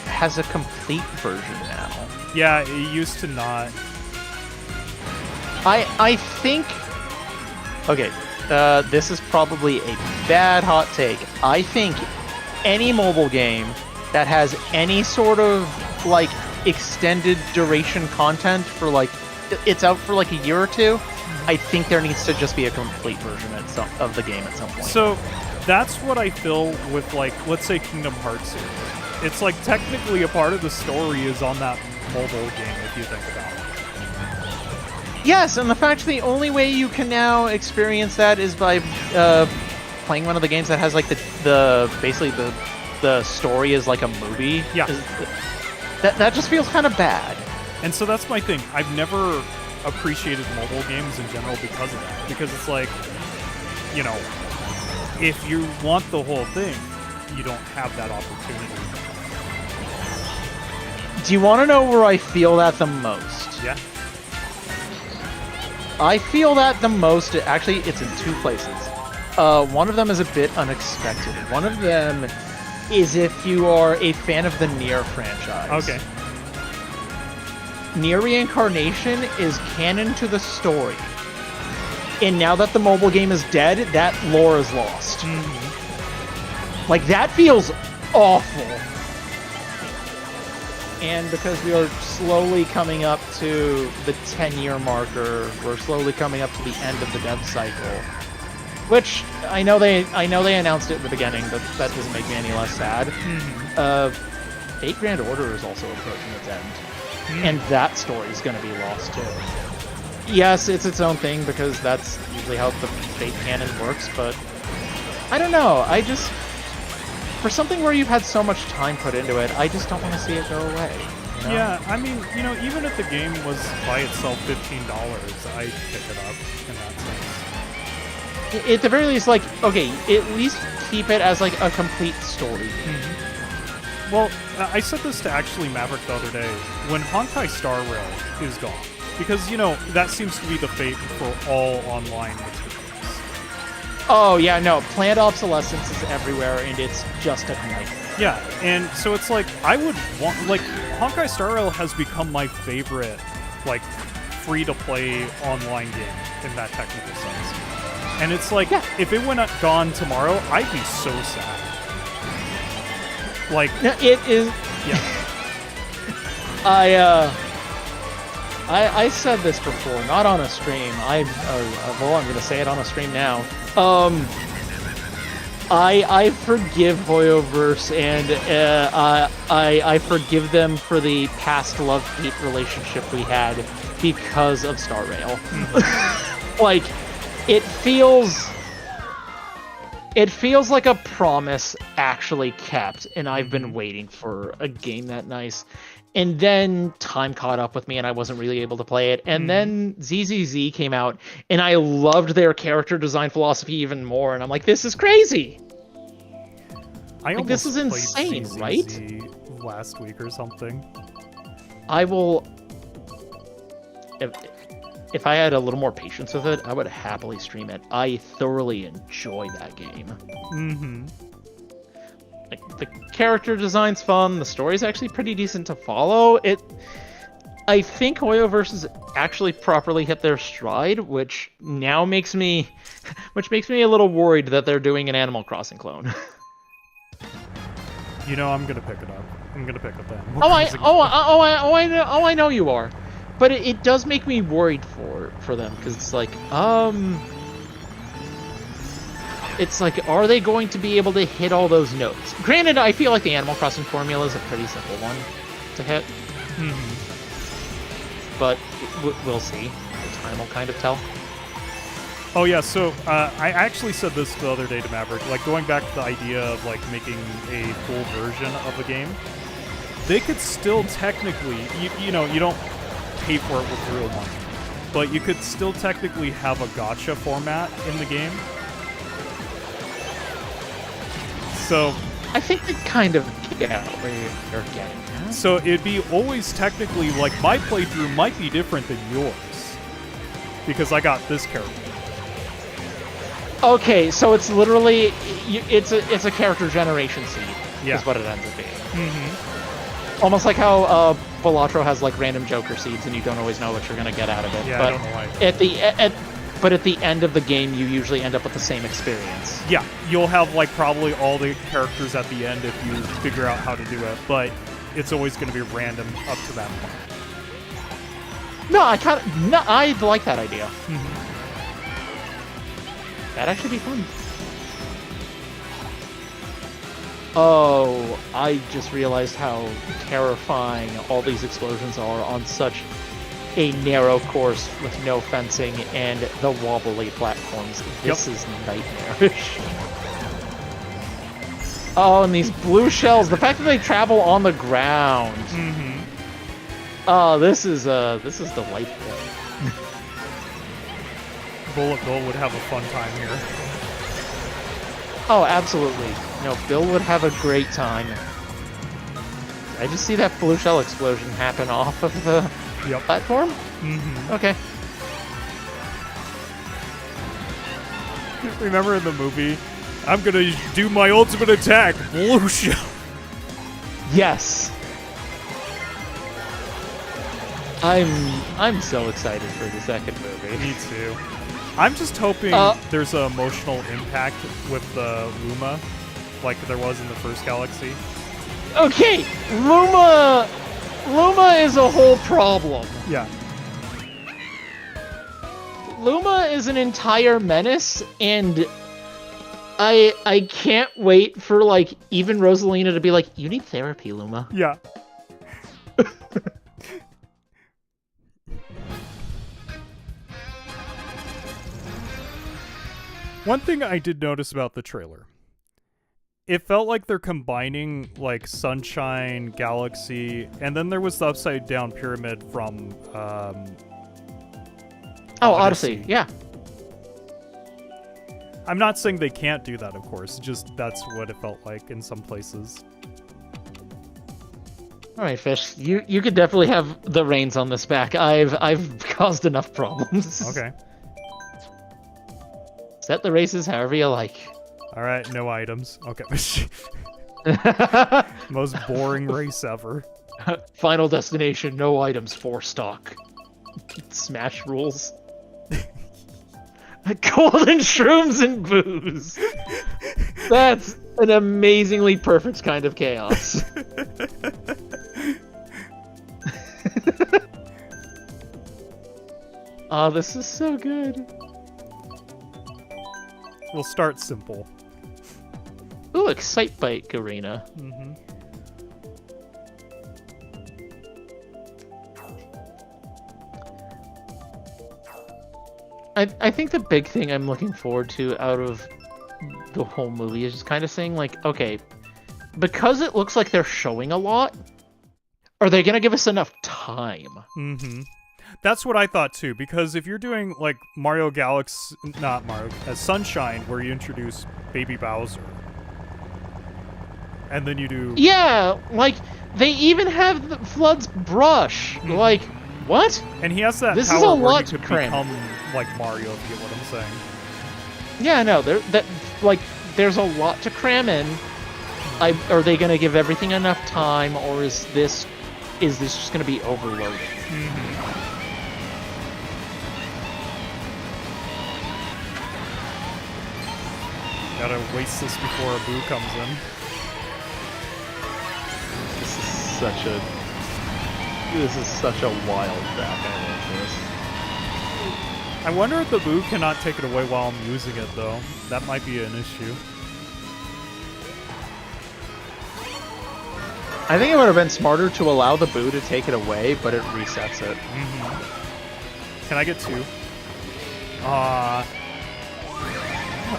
has a complete version now. Yeah, it used to not. I think... Okay, this is probably a bad hot take. I think any mobile game that has any sort of like extended duration content for like it's out for like a year or two, I think there needs to just be a complete version of the game at some point. So that's what I feel with, like, let's say Kingdom Hearts series. It's like technically a part of the story is on that mobile game if you think about it. Yes, and the fact the only way you can now experience that is by playing one of the games that has like the basically the story is like a movie. Yeah. That just feels kind of bad. And so that's my thing. I've never appreciated mobile games in general because of that. Because it's like, you know, if you want the whole thing, you don't have that opportunity. Do you want to know where I feel that the most? Yeah. I feel that the most, actually, it's in two places. One of them is a bit unexpected. One of them is if you are a fan of the Nier franchise. Okay. Nier Reincarnation is canon to the story. And now that the mobile game is dead, that lore is lost. Mm-hmm. Like, that feels awful. And because we are slowly coming up to the 10-year marker, we're slowly coming up to the end of the dev cycle. Which, I know they announced it at the beginning, but that doesn't make me any less sad. Mm-hmm. 8 Grand Order is also approaching its end. And that story is going to be lost too. Yes, it's its own thing because that's usually how the Fate canon works, but I don't know. I just, for something where you've had so much time put into it, I just don't want to see it go away. You know? Yeah, I mean, you know, even if the game was by itself $15, I'd pick it up in that sense. At the very least, like, okay, at least keep it as like a complete story. Mm-hmm. Well, I said this to actually Maverick the other day. When Honkai Star Rail is gone, because, you know, that seems to be the fate for all online materials. Oh, yeah, no, planned obsolescence is everywhere, and it's just a nightmare. Yeah, and so it's like, I would want, like, Honkai Star Rail has become my favorite, like, free-to-play online game in that technical sense. And it's like, if it went gone tomorrow, I'd be so sad. Like, no, it is. Yeah. I said this before, not on a stream. Well, I'm gonna say it on a stream now. I forgive Hoyoverse, and I forgive them for the past love-hate relationship we had because of Star Rail. Like, it feels like a promise actually kept, and I've been waiting for a game that nice. And then time caught up with me, and I wasn't really able to play it. And then ZZZ came out, and I loved their character design philosophy even more. And I'm like, this is crazy. Like, this is insane, right? Last week or something. I will. If I had a little more patience with it, I would happily stream it. I thoroughly enjoy that game. Mm-hmm. Like, the character design's fun. The story's actually pretty decent to follow. I think Hoyoverse has actually properly hit their stride, which now makes me a little worried that they're doing an Animal Crossing clone. You know, I'm gonna pick it up. I'm gonna pick up that. I know you are. But it does make me worried for them, because it's like, are they going to be able to hit all those notes? Granted, I feel like the Animal Crossing formula is a pretty simple one to hit. Mm-hmm. But we'll see. Time will kind of tell. Oh yeah, so I actually said this the other day to Maverick, like, going back to the idea of, like, making a full version of the game, they could still technically, you know, you don't pay for it with real money, but you could still technically have a gacha format in the game. So I think they kind of get where you're getting at. So it'd be always technically, like, my playthrough might be different than yours, because I got this character. Okay, so it's literally it's a character generation seed. Yeah. Is what it ends up being. Mm-hmm. Almost like how Balatro has like random Joker seeds, and you don't always know what you're gonna get out of it. Yeah, but I don't know why. But at the end of the game, you usually end up with the same experience. Yeah, you'll have like probably all the characters at the end if you figure out how to do it, but it's always going to be random up to that point. No, I like that idea. That'd actually be fun. Oh, I just realized how terrifying all these explosions are on such a narrow course with no fencing and the wobbly platforms. This is nightmarish. Oh, and these blue shells, the fact that they travel on the ground. Oh, this is delightful. Bullet Bill would have a fun time here. Oh, absolutely. No, Bill would have a great time. I just see that blue shell explosion happen off of the platform? Okay. Remember in the movie, I'm gonna do my ultimate attack, blue shell. Yes. I'm so excited for the second movie. Me too. I'm just hoping there's an emotional impact with the Luma, like there was in the first Galaxy. Okay, Luma is a whole problem. Yeah. Luma is an entire menace, and I can't wait for like even Rosalina to be like, "You need therapy, Luma." Yeah. One thing I did notice about the trailer, it felt like they're combining like Sunshine, Galaxy, and then there was the upside down pyramid from Odyssey. Yeah. I'm not saying they can't do that, of course, just that's what it felt like in some places. All right, Fish, you could definitely have the reins on this back. I've caused enough problems. Okay. Set the races however you like. All right, no items. Okay. Most boring race ever. Final destination, no items, 4 stock. Smash rules. Golden shrooms and booze. That's an amazingly perfect kind of chaos. Oh, this is so good. We'll start simple. Ooh, Excitebike Arena. I think the big thing I'm looking forward to out of the whole movie is just kind of saying, like, okay, because it looks like they're showing a lot, are they going to give us enough time? That's what I thought too, because if you're doing like Mario Galaxy, not Mario, Sunshine, where you introduce Baby Bowser, and then you do... Yeah, like, they even have the Flood's brush. Like, what? And he has that this power is a where lot he could to cram. become like Mario, if you get what I'm saying. Yeah, no, there's a lot to cram in. Are they going to give everything enough time, or is this just going to be overloaded? Gotta waste this before a boo comes in. This is such a wild track. I love this. I wonder if the boo cannot take it away while I'm using it, though. That might be an issue. I think it would have been smarter to allow the boo to take it away, but it resets it. Can I get 2?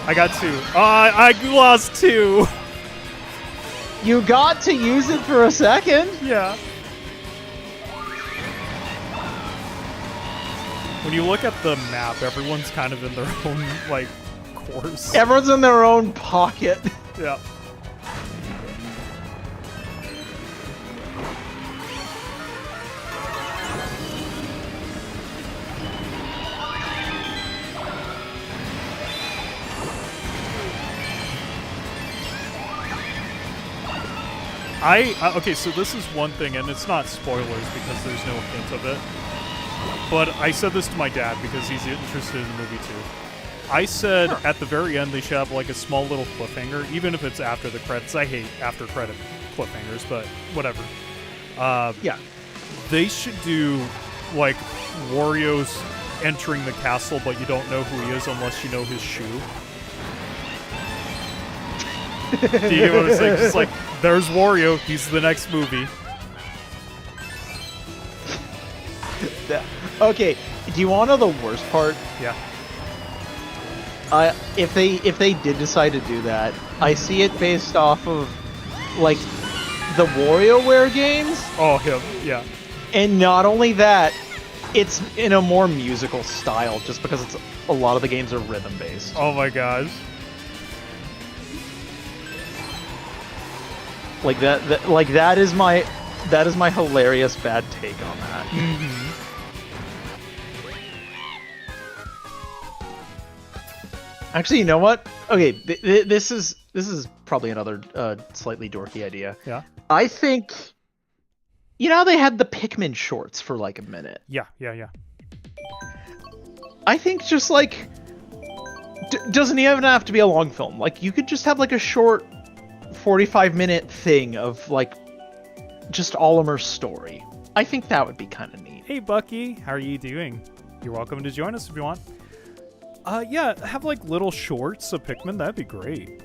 I got 2. I lost 2. You got to use it for a second. Yeah. When you look at the map, everyone's kind of in their own, like, course. Everyone's in their own pocket. Yeah. Okay, so this is one thing, and it's not spoilers because there's no hint of it. but I said this to my dad because he's interested in the movie too. I said at the very end they should have like a small little cliffhanger, even if it's after the credits. I hate after credit cliffhangers, but whatever. Yeah. They should do like Wario's entering the castle, but you don't know who he is unless you know his shoe. Do you know what I'm saying? Just like, there's Wario, he's the next movie. Okay, do you want to know the worst part? Yeah. If they did decide to do that, I see it based off of like the WarioWare games, Oh, him. Yeah. and not only that, it's in a more musical style, just because a lot of the games are rhythm based. Oh my gosh. Like that is my hilarious bad take on that. Actually, you know what? Okay, this is probably another slightly dorky idea. Yeah. I think, you know how they had the Pikmin shorts for like a minute? Yeah. I think just like doesn't even have to be a long film. Like you could just have like a short 45-minute thing of like just Olimer's story. I think that would be kind of neat. Hey, Bucky, how are you doing? You're welcome to join us if you want. Yeah, have like little shorts of Pikmin. That'd be great.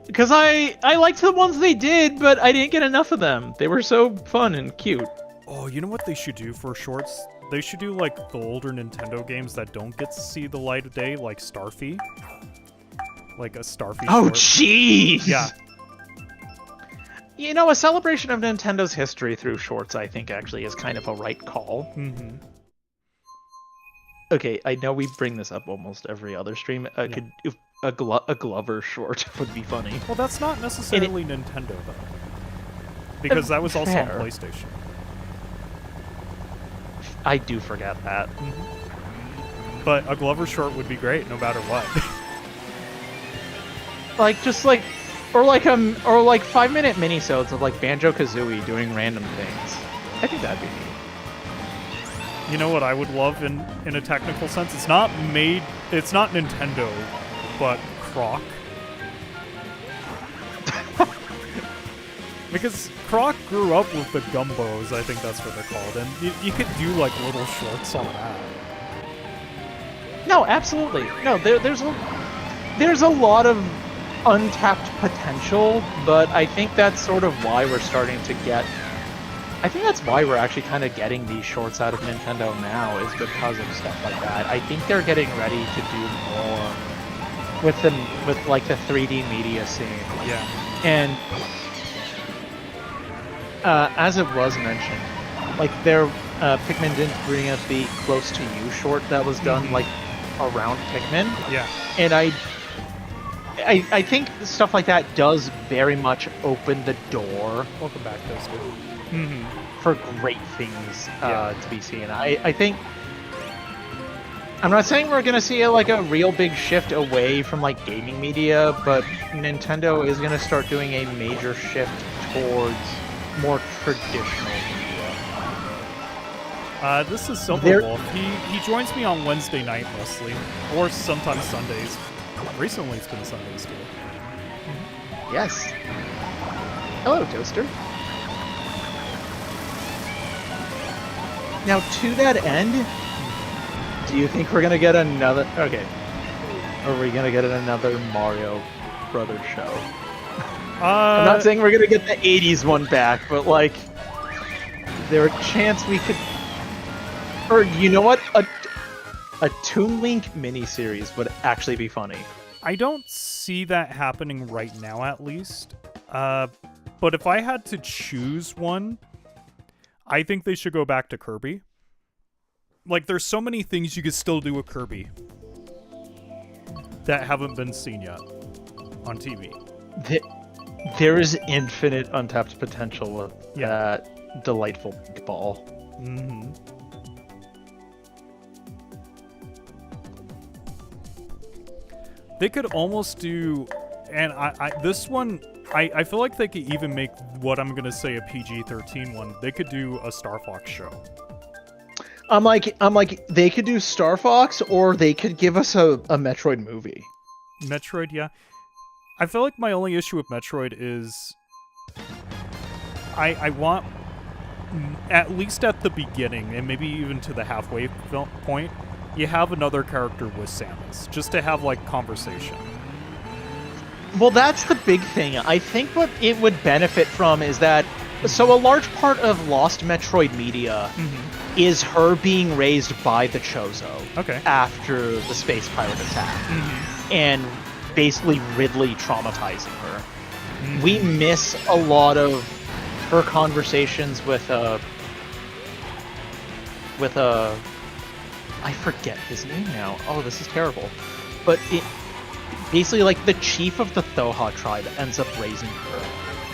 Because I liked the ones they did, but I didn't get enough of them. They were so fun and cute. Oh, you know what they should do for shorts? They should do like the older Nintendo games that don't get to see the light of day, like Starfy. Like a Starfy Oh, short. jeez! Yeah. You know, a celebration of Nintendo's history through shorts, I think, actually is kind of a right call. Mm-hmm. Okay, I know we bring this up almost every other stream. If a Glover short would be funny. Well, that's not necessarily Nintendo, though. Because that was also on Fair. PlayStation. I do forget that. But a Glover short would be great, no matter what. Like, just like... Or like 5-minute minisodes of like Banjo-Kazooie doing random things. I think that'd be neat. You know what I would love in a technical sense? It's not Nintendo, but Croc. Because Croc grew up with the Gumbos, I think that's what they're called, and you could do like little shorts on that. No, absolutely. No, there's a lot of untapped potential, but I think that's sort of why we're starting to get... I think that's why we're actually kind of getting these shorts out of Nintendo now, is because of stuff like that. I think they're getting ready to do more with like the 3D media scene. Yeah. And as it was mentioned, like their Pikmin didn't bring us the Close to You short that was done like around Pikmin. Yeah. And I think stuff like that does very much open the door Welcome back, Toaster. for great things to be seen. I think... I'm not saying we're going to see like a real big shift away from like gaming media, but Nintendo is going to start doing a major shift towards more traditional media. This is Silver Wolf. He joins me on Wednesday night mostly, or sometimes Sundays. Recently it's been Sundays too. Yes. Hello, Toaster. Now, to that end, do you think we're gonna get another... Okay. Are we gonna get another Mario Brothers show? I'm not saying we're gonna get the 80s one back, but like... There's a chance we could... Or, you know what? A Toon Link miniseries would actually be funny. I don't see that happening right now, at least. But if I had to choose one, I think they should go back to Kirby. Like, there's so many things you could still do with Kirby that haven't been seen yet on TV. There is infinite untapped potential with that delightful pink ball. Mm-hmm. They could almost do, and this one, I feel like they could even make what I'm gonna say a PG-13 one. They could do a Star Fox show. I'm like, they could do Star Fox, or they could give us a Metroid movie. Metroid, yeah. I feel like my only issue with Metroid is I want, at least at the beginning, and maybe even to the halfway point, you have another character with Samus, just to have, like, conversation. Well, that's the big thing. I think what it would benefit from is that, so a large part of Lost Metroid media is her being raised by the Chozo after the space pirate attack, and basically Ridley traumatizing her. We miss a lot of her conversations with I forget his name now. Oh, this is terrible. But it basically, like, the chief of the Thoha tribe ends up raising her.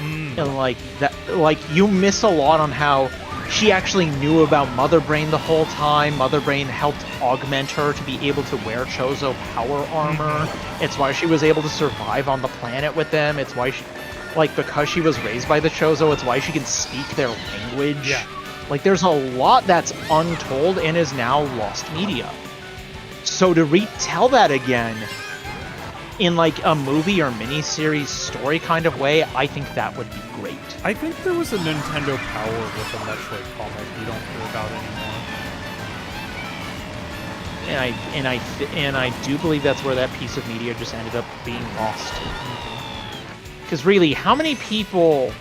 And like that, like, you miss a lot on how she actually knew about Mother Brain the whole time. Mother Brain helped augment her to be able to wear Chozo power armor. It's why she was able to survive on the planet with them. It's why she, like, because she was raised by the Chozo, it's why she can speak their language. Yeah. Like, there's a lot that's untold and is now lost media. So to retell that again in, like, a movie or miniseries story kind of way, I think that would be great. I think there was a Nintendo Power with a Metroid comic you don't hear about anymore. And I do believe that's where that piece of media just ended up being lost. Because really, how many people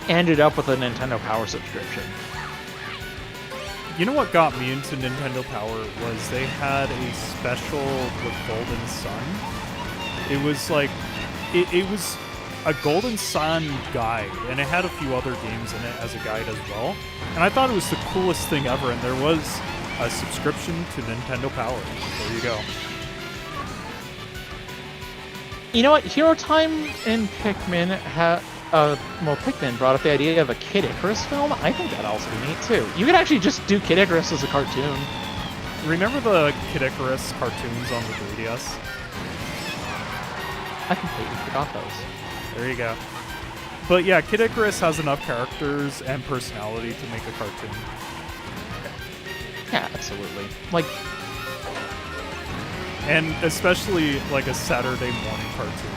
ended up with a Nintendo Power subscription? You know what got me into Nintendo Power was they had a special with Golden Sun. It was like, it was a Golden Sun guide, and it had a few other games in it as a guide as well. And I thought it was the coolest thing ever, and there was a subscription to Nintendo Power. There you go. You know what? Hero Time and Pikmin Pikmin brought up the idea of a Kid Icarus film. I think that'd also be neat too. You could actually just do Kid Icarus as a cartoon. Remember the Kid Icarus cartoons on the 3DS? I completely forgot those. There you go. But yeah, Kid Icarus has enough characters and personality to make a cartoon. Yeah, absolutely. Like, and especially like a Saturday morning cartoon.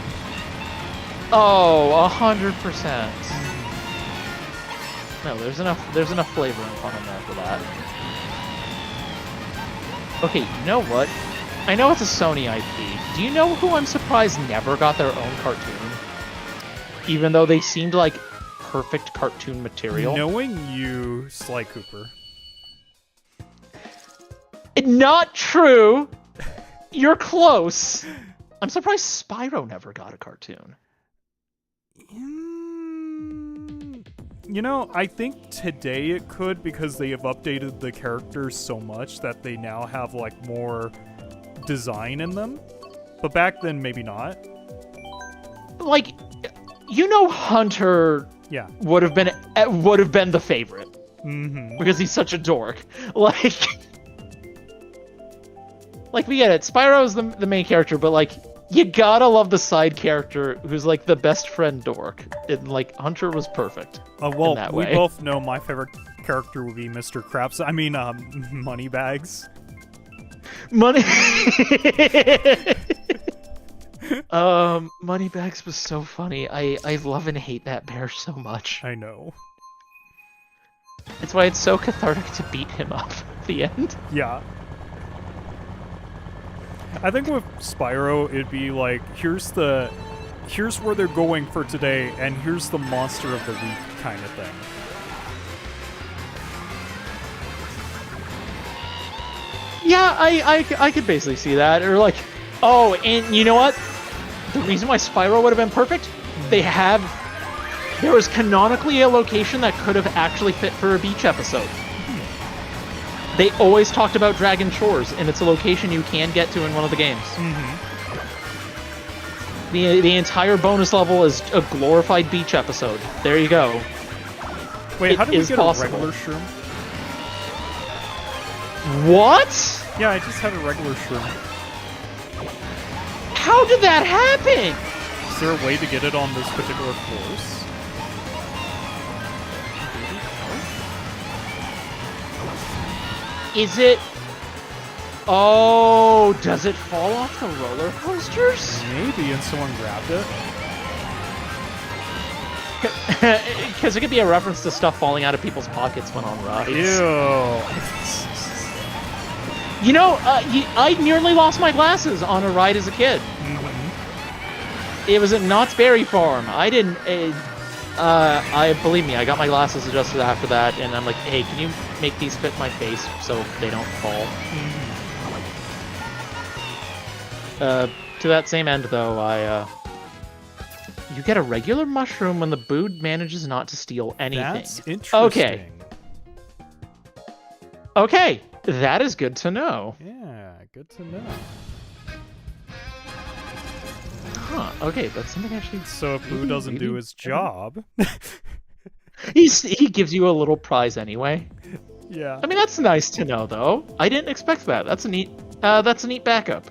oh, 100%. No, there's enough flavor and fun in there for that. Okay, you know what? I know it's a Sony IP. Do you know who I'm surprised never got their own cartoon? Even though they seemed like perfect cartoon material. Knowing you, Sly Cooper. Not true! You're close! I'm surprised Spyro never got a cartoon. You know, I think today it could, because they have updated the characters so much that they now have, like, more design in them. But back then, maybe not. Like, you know, Hunter would have been the favorite. Because he's such a dork. Like, we get it. Spyro's the main character, but, like, you gotta love the side character who's, like, the best friend dork. And, like, Hunter was perfect. Well, in that we way. both know my favorite character would be Mr. Krabs. I mean, Moneybags. Moneybags was so funny. I love and hate that bear so much. I know. It's why it's so cathartic to beat him up at the end. Yeah. I think with Spyro, it'd be like, here's where they're going for today, and here's the monster of the week kind of thing. Yeah, I could basically see that. Or like, oh, and you know what? The reason why Spyro would have been perfect? There was canonically a location that could have actually fit for a beach episode. They always talked about Dragon Shores, and it's a location you can get to in one of the games. The entire bonus level is a glorified beach episode. There you go. Wait, how did we get possible. a regular shroom? What? Yeah, I just had a regular shroom. How did that happen? Is there a way to get it on this particular course? Is it? Oh, does it fall off the roller coasters? Maybe, and someone grabbed it. Because it could be a reference to stuff falling out of people's pockets when on rides. Ew. You know, I nearly lost my glasses on a ride as a kid. It was at Knott's Berry Farm. I didn't. Believe me, I got my glasses adjusted after that, and I'm like, hey, can you make these fit my face so they don't fall? To that same end, though, you get a regular mushroom when the Bood manages not to steal anything. That's interesting. Okay. Okay, that is good to know. Yeah, good to know. Huh, okay, that's something actually... So if Boo doesn't do his job... he gives you a little prize anyway. Yeah. I mean, that's nice to know, though. I didn't expect that. That's a neat backup.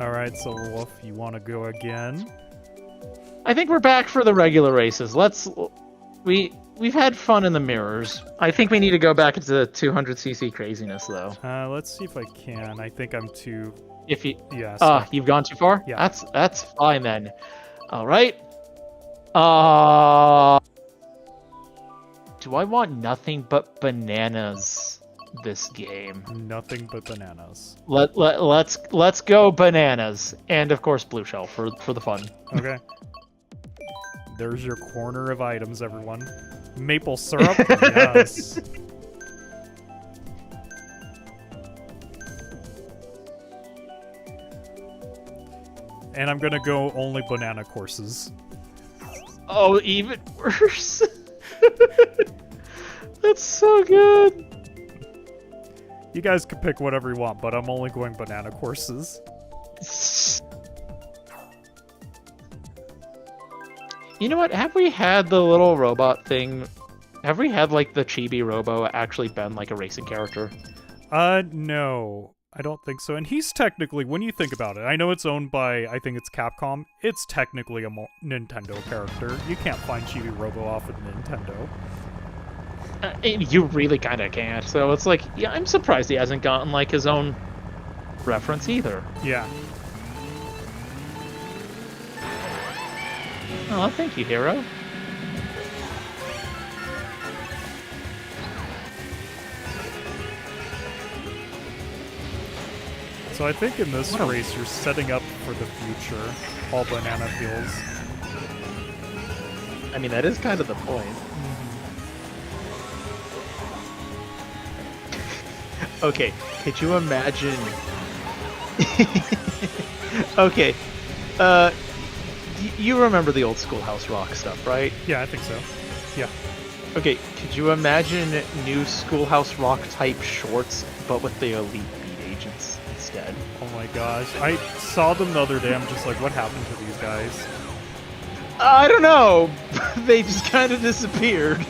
Alright, Silver Wolf, you want to go again? I think we're back for the regular races. We've had fun in the mirrors. I think we need to go back into the 200cc craziness, though. Let's see if I can. I think I'm too... If you... Yeah. You've gone too far? Yeah. That's fine, then. Alright. Do I want nothing but bananas this game? Nothing but bananas. Let's go bananas. And, of course, blue shell for the fun. Okay. There's your corner of items, everyone. Maple syrup? Yes. And I'm gonna go only banana courses. Oh, even worse. That's so good. You guys can pick whatever you want, but I'm only going banana courses. You know what? Have we had the little robot thing? Have we had, like, the Chibi Robo actually been, like, a racing character? No. I don't think so. And he's technically, when you think about it, I know it's owned by, I think it's Capcom. It's technically a Nintendo character. You can't find Chibi Robo off of Nintendo. You really kind of can't. So it's like, yeah, I'm surprised he hasn't gotten, like, his own reference either. Yeah. Oh, thank you, Hero. So I think in this race, you're setting up for the future. All banana peels. I mean, that is kind of the point. Okay, could you imagine... Okay, you remember the old Schoolhouse Rock stuff, right? Yeah, I think so. Yeah. Okay, could you imagine new Schoolhouse Rock type shorts, but with the Elite Beat Agents instead? Oh my gosh. I saw them the other day. I'm just like, what happened to these guys? I don't know. They just kind of disappeared.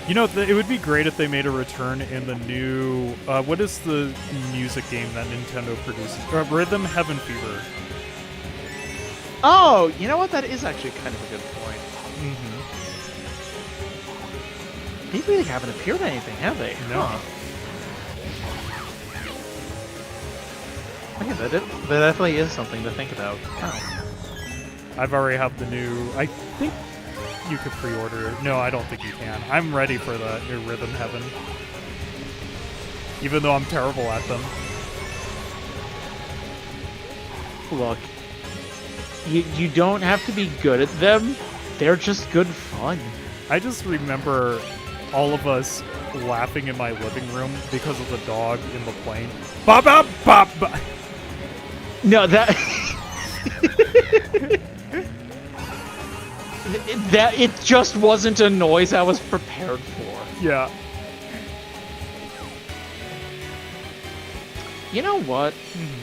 You know, it would be great if they made a return in the new... what is the music game that Nintendo produces? Rhythm Heaven Fever. Oh, you know what? That is actually kind of a good point. They really haven't appeared in anything, have they? No. Huh. Okay, that definitely is something to think about. Oh. I've already have the new... I think you could pre-order it. No, I don't think you can. I'm ready for the new Rhythm Heaven. Even though I'm terrible at them. Look, you don't have to be good at them. They're just good fun. I just remember all of us laughing in my living room because of the dog in the plane. Bop, bop, bop, bop. No, that... that it just wasn't a noise I was prepared for. Yeah. You know what?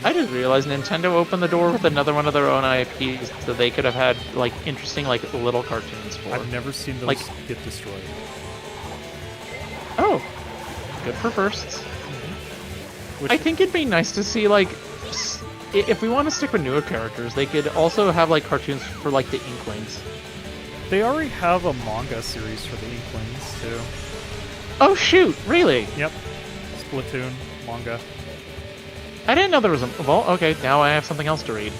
I just realized Nintendo opened the door with another one of their own IPs that they could have had, like, interesting, like, little cartoons for. I've never seen those like, get destroyed. Oh, good for firsts. I think it'd be nice to see, like, if we want to stick with newer characters, they could also have, like, cartoons for, like, the Inklings. They already have a manga series for the Inklings, too. Oh shoot, really? Yep. Splatoon manga. I didn't know there was a... Well, okay, now I have something else to read.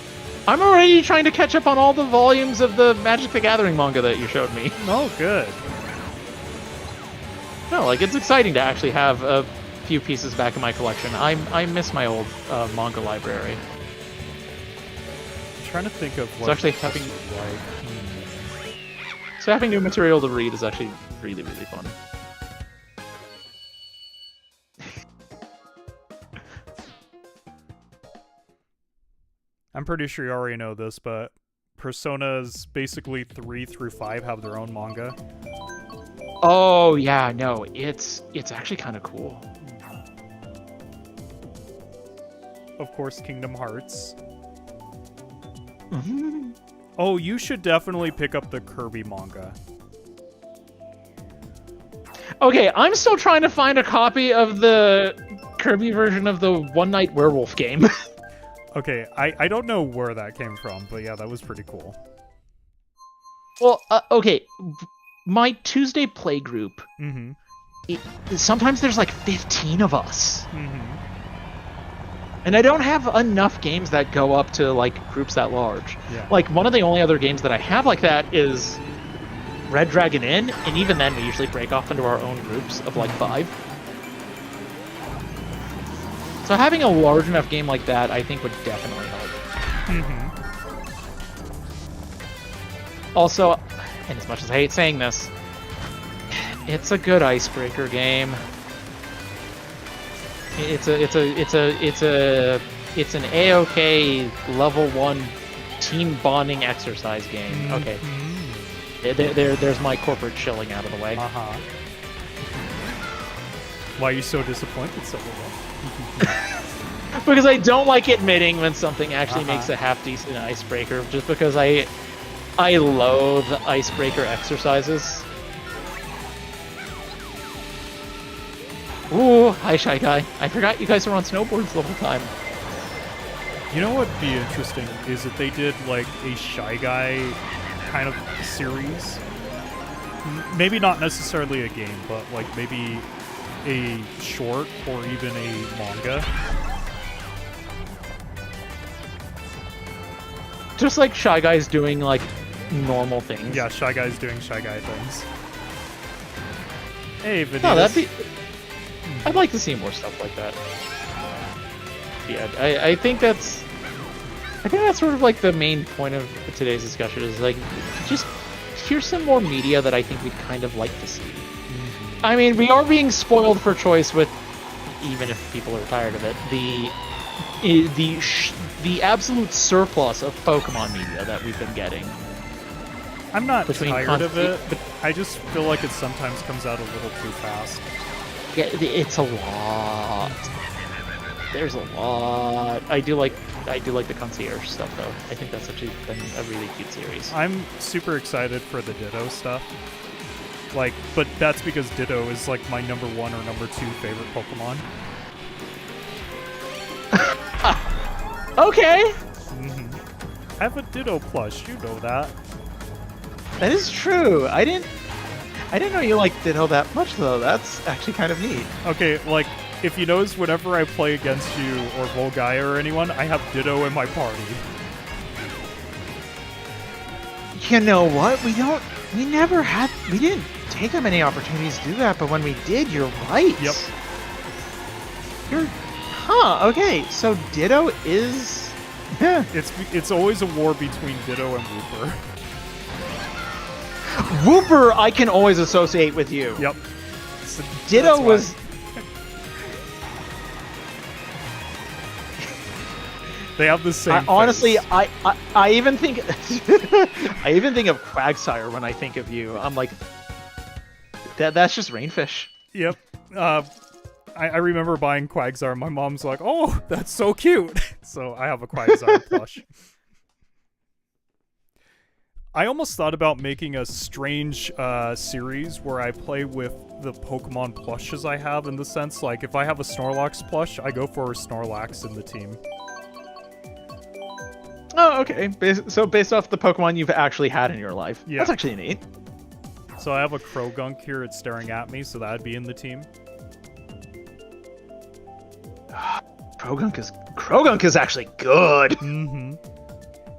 I'm already trying to catch up on all the volumes of the Magic the Gathering manga that you showed me. Oh, good. No, like, it's exciting to actually have a few pieces back in my collection. I miss my old manga library. I'm trying to think of what... So actually having... Like, So having new material to read is actually really, really fun. I'm pretty sure you already know this, but Personas basically 3 through 5 have their own manga. Oh yeah, no, it's actually kind of cool. Of course, Kingdom Hearts. Mm-hmm. Oh, you should definitely pick up the Kirby manga. Okay, I'm still trying to find a copy of the Kirby version of the One Night Werewolf game. Okay, I don't know where that came from, but yeah, that was pretty cool. Well, okay, my Tuesday play group, Mm-hmm. sometimes there's like 15 of us. Mm-hmm. And I don't have enough games that go up to, like, groups that large. Yeah. Like, one of the only other games that I have like that is Red Dragon Inn, and even then we usually break off into our own groups of, like, 5. So having a large enough game like that, I think, would definitely help. Mm-hmm. Also, and as much as I hate saying this, it's a good icebreaker game. It's an A-OK level 1 team bonding exercise game. Okay. There's my corporate shilling out of the way. Uh-huh. Why are you so disappointed, Silverwolf? Because I don't like admitting when something actually makes a half-decent icebreaker, just because I loathe icebreaker exercises. Ooh, hi Shy Guy. I forgot you guys were on snowboards the whole time. You know what would be interesting is if they did like a Shy Guy kind of series. Maybe not necessarily a game, but like maybe a short or even a manga. Just like Shy Guy's doing like normal things. Yeah, Shy Guy's doing Shy Guy things. Hey, Vanitas. No, that'd be... I'd like to see more stuff like that. Yeah, I think that's sort of like the main point of today's discussion is like just here's some more media that I think we'd kind of like to see. I mean, we are being spoiled for choice with, even if people are tired of it, the absolute surplus of Pokemon media that we've been getting. I'm not tired of it, but I just feel like it sometimes comes out a little too fast. Yeah, it's a lot. There's a lot. I do like the concierge stuff though. I think that's actually been a really cute series. I'm super excited for the Ditto stuff. Like, but that's because Ditto is like my number 1 or number 2 favorite Pokemon. Okay. I have a Ditto plush, you know that. That is true. I didn't know you liked Ditto that much though. That's actually kind of neat. Okay, like, if you notice, whenever I play against you or Volgaia or anyone, I have Ditto in my party. You know what? We didn't take that many opportunities to do that, but when we did, you're right. Yep. Okay, so Ditto is... It's always a war between Ditto and Wooper. Wooper I can always associate with you. Yep. Ditto was... They have the same honestly, face. I even think... I even think of Quagsire when I think of you. I'm like... That's just Rainfish. Yep. I remember buying Quagsire. My mom's like, "Oh, that's so cute." So I have a Quagsire plush. I almost thought about making a strange series where I play with the Pokemon plushes I have, in the sense, like, if I have a Snorlax plush, I go for a Snorlax in the team. Oh, okay. So based off the Pokemon you've actually had in your life. Yeah. That's actually neat. So I have a Krogunk here. It's staring at me, so that'd be in the team. Krogunk is actually good. Mm-hmm.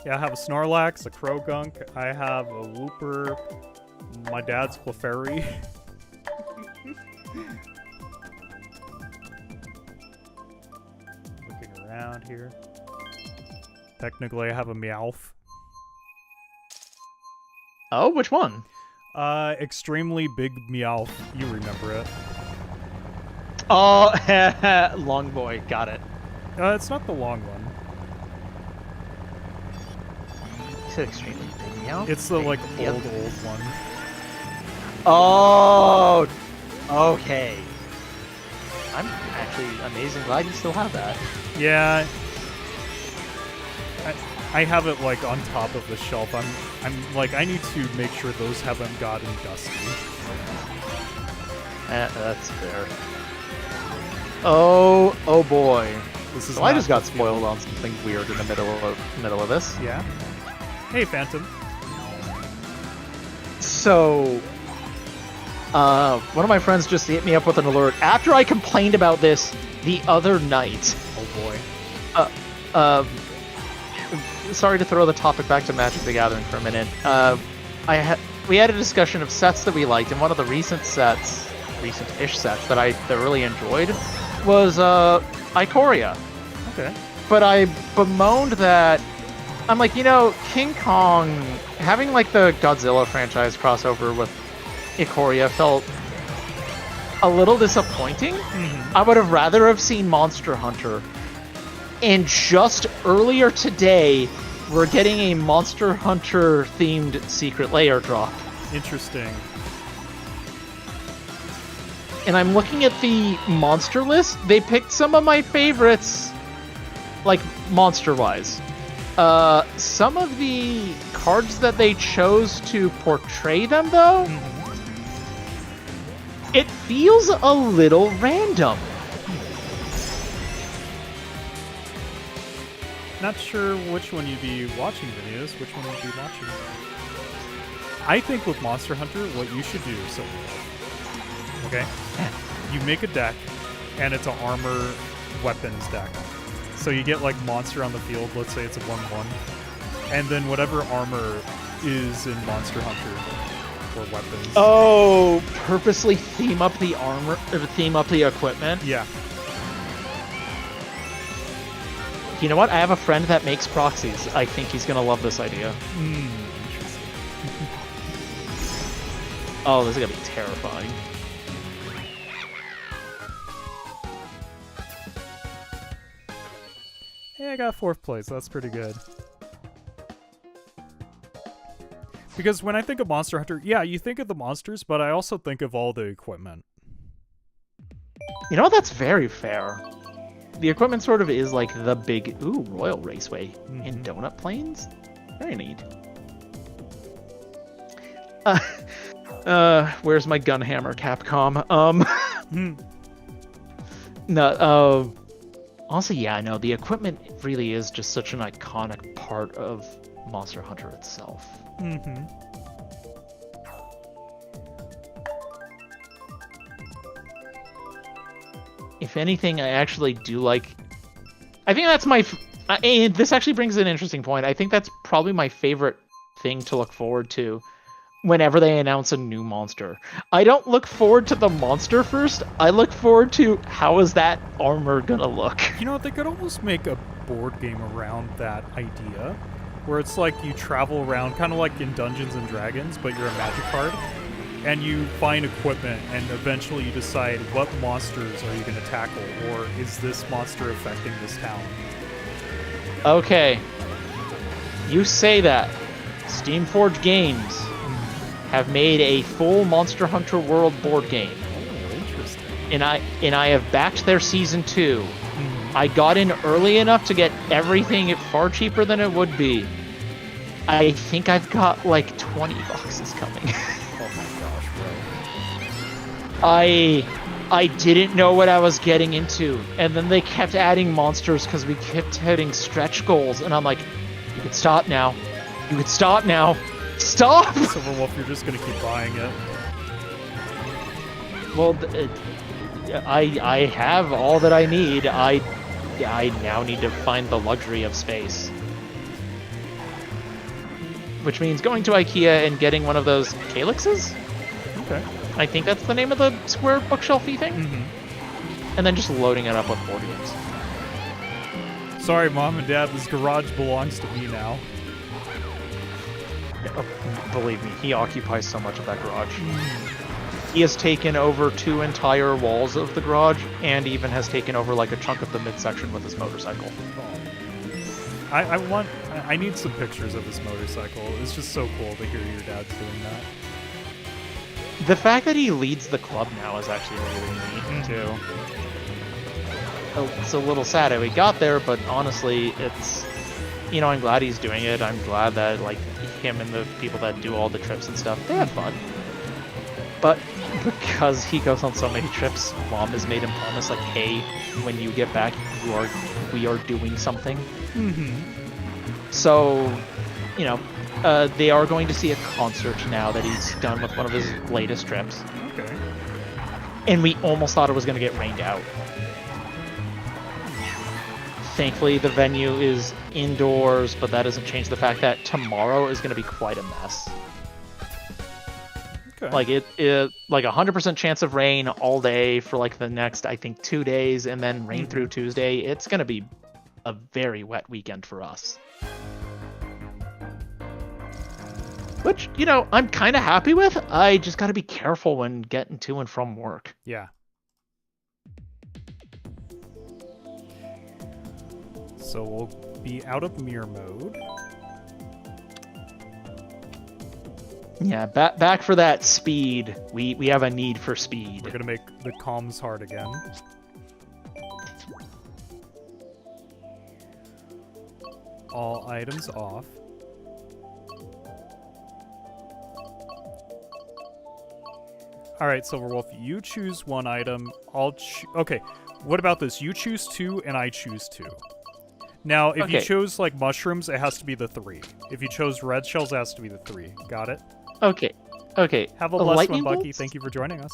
Yeah, I have a Snorlax, a Krogunk. I have a Wooper. My dad's Clefairy. Looking around here. Technically, I have a Meowth. Oh, which one? Extremely big Meowth. You remember it. Oh, Long Boy. Got it. It's not the long one. You said extremely big meow? It's the, like, Yep. old one. Oh, okay. I'm actually amazing glad you still have that. Yeah. I have it, like, on top of the shelf. I'm like, I need to make sure those haven't gotten dusty. That's fair. Oh boy. This is So I not just got the spoiled field. on something weird in the middle of this. Yeah. Hey, Phantom. So, one of my friends just hit me up with an alert after I complained about this the other night. Oh boy. Sorry to throw the topic back to Magic the Gathering for a minute. We had a discussion of sets that we liked, and one of the recent-ish sets that I really enjoyed was Ikoria. Okay. But I bemoaned that I'm like, King Kong having like the Godzilla franchise crossover with Ikoria felt a little disappointing. Mm-hmm. I would have rather have seen Monster Hunter. And just earlier today, we're getting a Monster Hunter themed secret layer drop. Interesting. And I'm looking at the monster list. They picked some of my favorites, like monster-wise. Some of the cards that they chose to portray them, though, it feels a little random. Not sure which one you'd be watching, Phineas. Which one would you be watching? I think with Monster Hunter, what you should do, so okay, you make a deck, and it's an armor weapons deck. So you get like monster on the field. Let's say it's a 1/1, and then whatever armor is in Monster Hunter for weapons. Oh, purposely theme up the armor, or theme up the equipment. Yeah. You know what? I have a friend that makes proxies. I think he's gonna love this idea. Interesting. Oh, this is gonna be terrifying. Hey, I got 4th place. That's pretty good. Because when I think of Monster Hunter, yeah, you think of the monsters, but I also think of all the equipment. You know, that's very fair. The equipment sort of is like the big, Royal Raceway in Donut Plains? Very neat. Where's my gun hammer, Capcom? No, honestly, yeah, no, the equipment really is just such an iconic part of Monster Hunter itself. If anything, I actually do like... I think that's my... and this actually brings an interesting point. I think that's probably my favorite thing to look forward to whenever they announce a new monster. I don't look forward to the monster first. I look forward to how is that armor gonna look. You know what? They could almost make a board game around that idea, where it's like you travel around, kind of like in Dungeons and Dragons, but you're a magic card, and you find equipment, and eventually you decide what monsters are you going to tackle, or is this monster affecting this town? Okay. You say that. Steamforge Games have made a full Monster Hunter World board game. Oh, interesting. And I have backed their season 2. I got in early enough to get everything at far cheaper than it would be. I think I've got like 20 boxes coming. Oh my gosh, bro. I didn't know what I was getting into, and then they kept adding monsters because we kept hitting stretch goals, and I'm like, could stop now. You could stop now. Stop! Silverwolf, you're just gonna keep buying it. Well, I have all that I need. I now need to find the luxury of space. Which means going to IKEA and getting one of those calyxes? Okay. I think that's the name of the square bookshelfy thing? Mm-hmm. And then just loading it up with board games. Sorry, Mom and Dad, this garage belongs to me now. Believe me, he occupies so much of that garage. He has taken over 2 entire walls of the garage, and even has taken over like a chunk of the midsection with his motorcycle. I need some pictures of this motorcycle. It's just so cool to hear your dad's doing that. The fact that he leads the club now is actually really neat, too. It's a little sad how he got there, but honestly, it's... You know, I'm glad he's doing it. I'm glad that, like, him and the people that do all the trips and stuff, they have fun. But because he goes on so many trips, Mom has made him promise, like, hey, when you get back, we are doing something. Mm-hmm. So, you know, they are going to see a concert now that he's done with one of his latest trips. Okay. And we almost thought it was going to get rained out. Thankfully, the venue is indoors, but that doesn't change the fact that tomorrow is going to be quite a mess. Okay. Like like 100% chance of rain all day for like the next, I think, 2 days, and then rain through Tuesday. It's going to be a very wet weekend for us. Which, you know, I'm kind of happy with. I just got to be careful when getting to and from work. Yeah. So we'll be out of mirror mode. Yeah, back for that speed. We have a need for speed. We're gonna make the comms hard again. All items off. Alright, Silverwolf, you choose one item. Okay, what about this? You choose 2 and I choose 2. Now, if you chose, like, mushrooms, it has to be the 3. If you chose red shells, it has to be the 3. Got it? Okay. Have a blessed lightning one, Bucky. bolts? Thank you for joining us.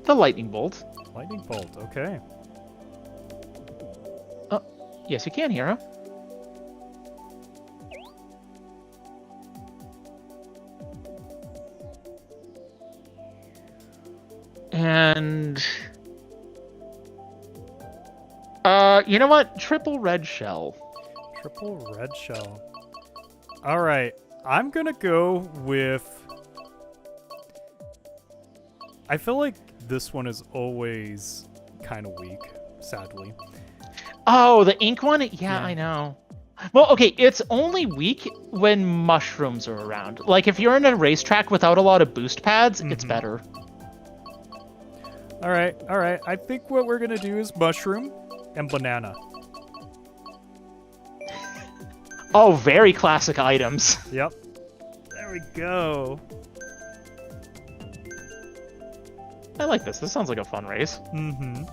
The lightning bolt. Lightning bolt, okay. Oh, yes, you can, Hero. And... you know what? Triple red shell. Triple red shell. Alright, I'm gonna go with... I feel like this one is always kind of weak, sadly. Oh, the ink one? Yeah, I know. Well, okay, it's only weak when mushrooms are around. Like, if you're in a racetrack without a lot of boost pads, it's better. Alright. I think what we're gonna do is mushroom and banana. Oh, very classic items. Yep. There we go. I like this. This sounds like a fun race. Mm-hmm.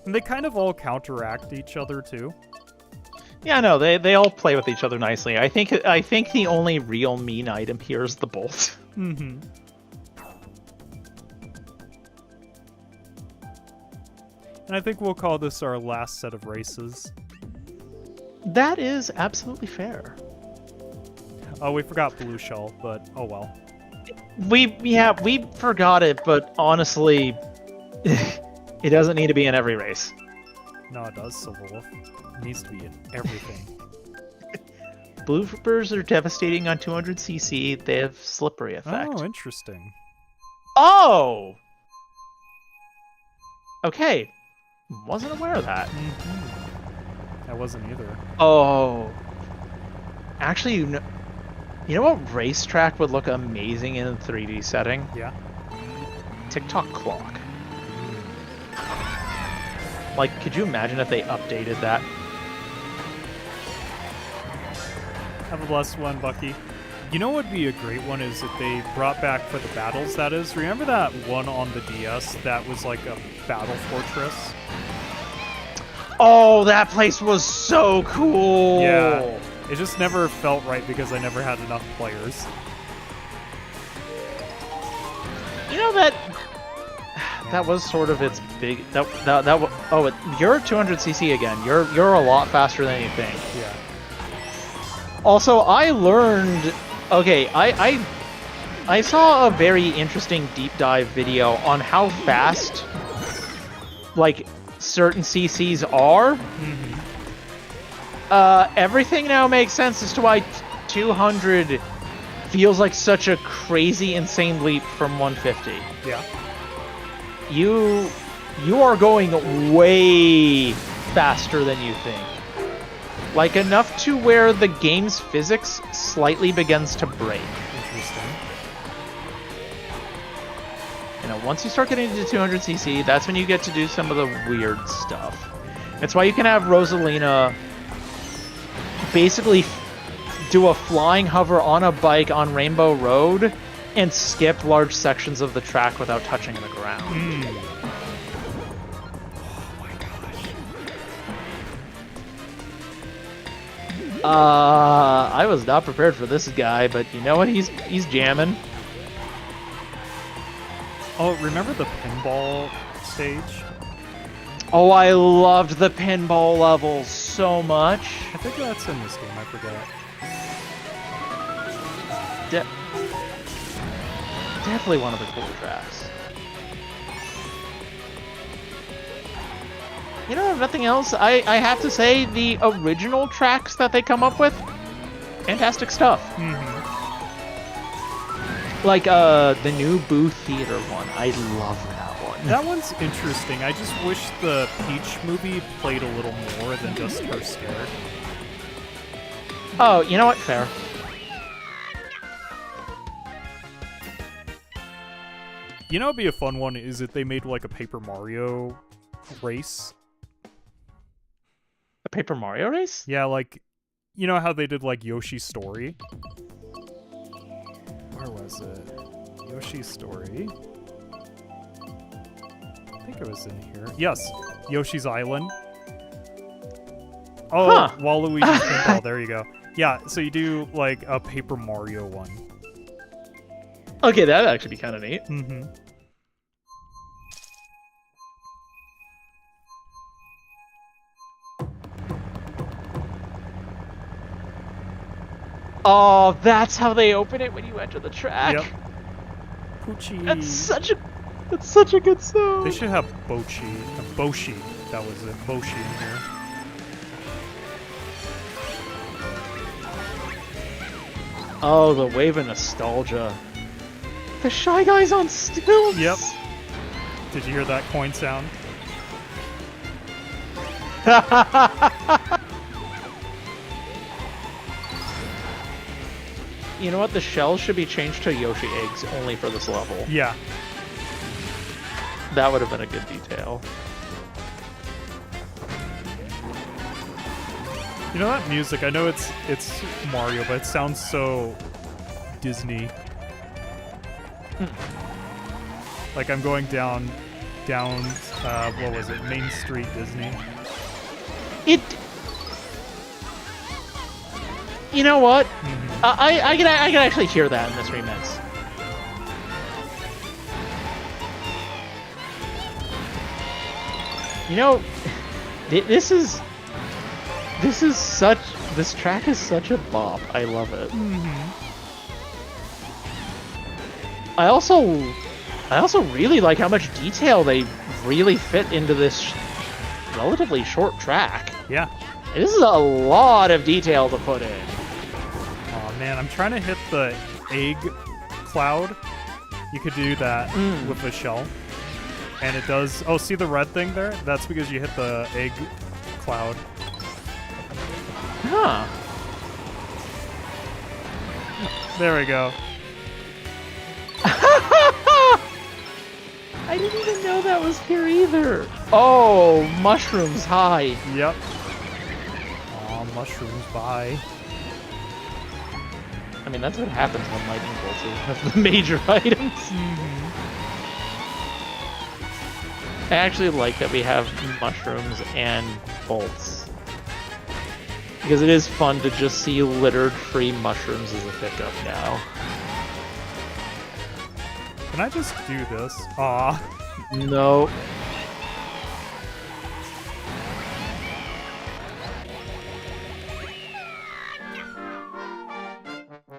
And they kind of all counteract each other, too. Yeah, no, they all play with each other nicely. I think the only real mean item here is the bolt. Mm-hmm. And I think we'll call this our last set of races. That is absolutely fair. Oh, we forgot blue shell, but oh well. We forgot it, but honestly, it doesn't need to be in every race. No, it does, Silverwolf. It needs to be in everything. Bloopers are devastating on 200cc. They have slippery effect. Oh, interesting. Oh! Okay. Wasn't aware of that. Mm-hmm. I wasn't either. Oh. Actually, you know what racetrack would look amazing in a 3D setting? Yeah. TikTok clock. Like, could you imagine if they updated that? Have a blessed one, Bucky. You know what would be a great one is if they brought back for the battles, that is. Remember that one on the DS that was like a battle fortress? Oh, that place was so cool. Yeah, it just never felt right because I never had enough players. You know that was sort of its big you're 200cc again. You're a lot faster than you think. Yeah. Also, I learned. Okay, I saw a very interesting deep dive video on how fast, like, certain CCs are. Everything now makes sense as to why 200 feels like such a crazy, insane leap from 150. Yeah. You are going way faster than you think. Like, enough to where the game's physics slightly begins to break. Interesting. You know, once you start getting into 200cc, that's when you get to do some of the weird stuff. It's why you can have Rosalina basically do a flying hover on a bike on Rainbow Road and skip large sections of the track without touching the ground. I was not prepared for this guy, but you know what? He's jamming. Oh, remember the pinball stage? Oh, I loved the pinball levels so much. I think that's in this game, I forget. Definitely one of the cooler tracks. You know, if nothing else, I have to say the original tracks that they come up with, fantastic stuff. Like the new Boo Theater one, I love that one. That one's interesting. I just wish the Peach movie played a little more than just her scared. Oh, you know what? Fair. You know, it'd be a fun one is if they made like a Paper Mario race. A Paper Mario race? Yeah, like, you know how they did like Yoshi's Story? Where was it? Yoshi's Story. I think it was in here. Yes, Yoshi's Island. Oh, Huh. Waluigi's Pinball. There you go. Yeah, so you do like a Paper Mario one. Okay, that'd actually be kind of neat. Mm-hmm. Oh, that's how they open it when you enter the track. Yep. Poochie. That's such a good song. They should have Boshi. That was it. Boshi in here. Oh, the wave of nostalgia. The Shy Guys on stilts. Yep. Did you hear that coin sound? You know what? The shells should be changed to Yoshi eggs only for this level. Yeah. That would have been a good detail. You know that music? I know it's Mario, but it sounds so Disney. Like I'm going down. What was it? Main Street Disney. You know what? I can actually hear that in this remix. You know, this track is such a bop. I love it. I also really like how much detail they really fit into this relatively short track. Yeah. This is a lot of detail to put in. Oh man, I'm trying to hit the egg cloud. You could do that with a shell. And it does... Oh, see the red thing there? That's because you hit the egg cloud. Huh. There we go. I didn't even know that was here either. Oh, mushrooms high. Yep. Aw, mushrooms, bye. I mean, that's what happens when lightning bolts are one of the major items. I actually like that we have mushrooms and bolts. Because it is fun to just see littered free mushrooms as a pickup now. Can I just do this? Aw. No.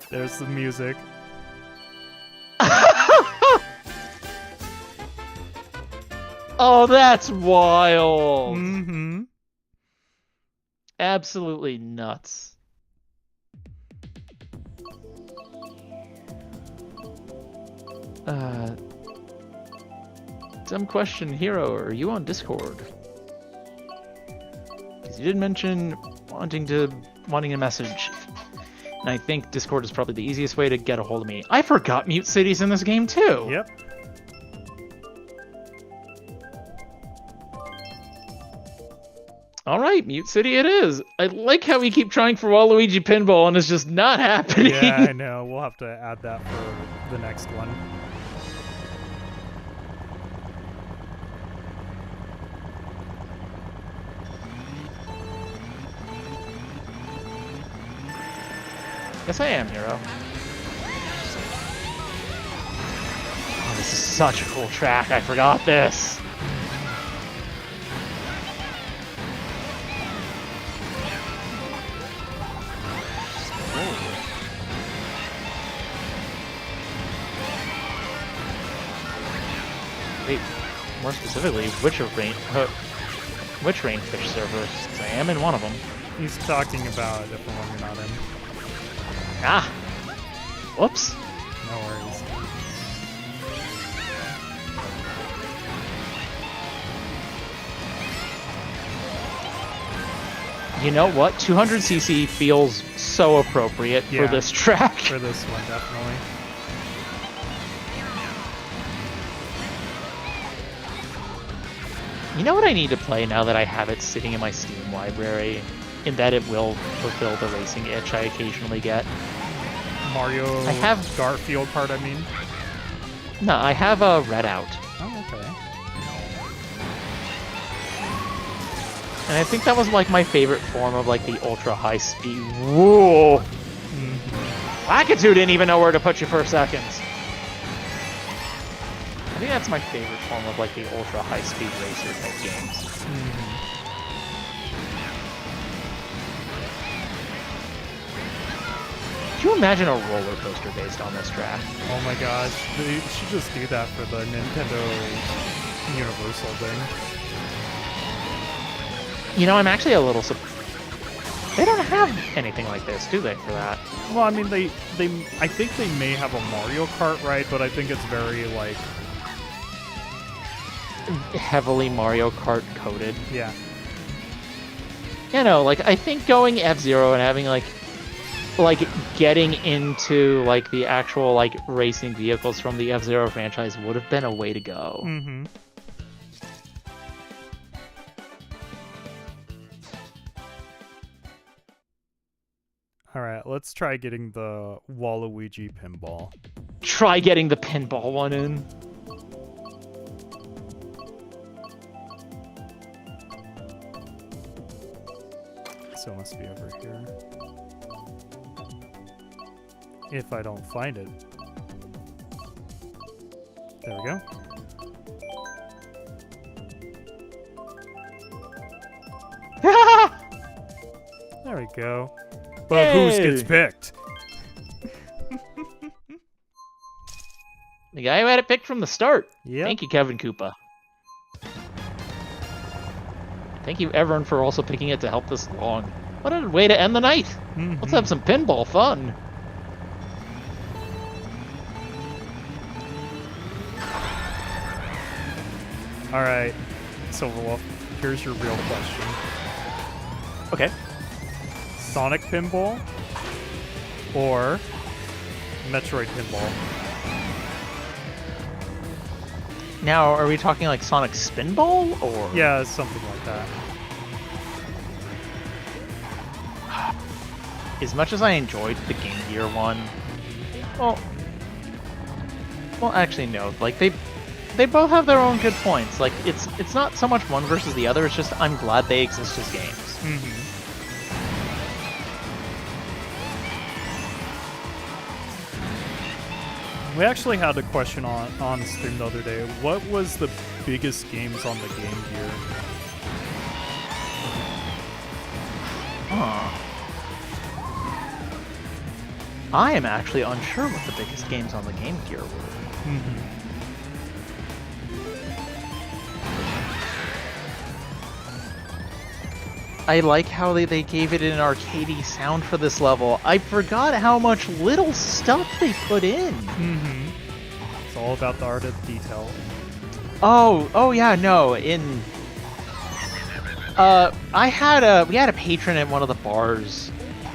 There's the music. Oh, that's wild! Mm-hmm. Absolutely nuts. Dumb question, Hero, are you on Discord? Because you did mention wanting a message. And I think Discord is probably the easiest way to get a hold of me. I forgot Mute City's in this game too! Yep. Alright, Mute City it is! I like how we keep trying for Waluigi Pinball and it's just not happening! Yeah, I know. We'll have to add that for the next one. Yes, I am, Hero. Oh, this is such a cool track. I forgot this. Wait, more specifically, which Rainfish servers? 'Cause I am in one of them. He's talking about a different one you're not in. Ah! Whoops. No worries. You know what? 200cc feels so appropriate Yeah. for this track. For this one, definitely. You know what I need to play now that I have it sitting in my Steam library? In that it will fulfill the racing itch I occasionally get. Mario I have- Garfield part, I mean. No, I have a Redout. Oh, okay. And I think that was like my favorite form of like the ultra high speed. Whoa! Lakitu didn't even know where to put you for seconds. I think that's my favorite form of like the ultra high speed racer type games. Can you imagine a roller coaster based on this track? Oh my gosh. They should just do that for the Nintendo Universal thing. You know, I'm actually a little They don't have anything like this, do they, for that? Well, I mean, I think they may have a Mario Kart, right? But I think it's very, like... Heavily Mario Kart coded. Yeah. You know, like, I think going F-Zero and having, like, getting into, like, the actual, like, racing vehicles from the F-Zero franchise would have been a way to go. Mm-hmm. Alright, let's try getting the Waluigi pinball. Try getting the pinball one in. So it must be over here. If I don't find it. There we go. There we go. But whose Hey! gets picked? The guy who had it picked from the start. Yep. Thank you, Kevin Koopa. Thank you, everyone, for also picking it to help this along. What a way to end the night! Let's have some pinball fun. Alright, Silverwolf, here's your real question. Okay. Sonic pinball or Metroid pinball? Now, are we talking like Sonic Spinball, or...? Yeah, something like that. As much as I enjoyed the Game Gear one, well, actually no. Like they both have their own good points. Like it's not so much one versus the other. It's just I'm glad they exist as games. Mm-hmm. We actually had a question on stream the other day. What was the biggest games on the Game Gear? Huh. I am actually unsure what the biggest games on the Game Gear were. Mm-hmm. I like how they gave it an arcadey sound for this level. I forgot how much little stuff they put in. Mm-hmm. It's all about the art of detail. Oh yeah, no. We had a patron at one of the bars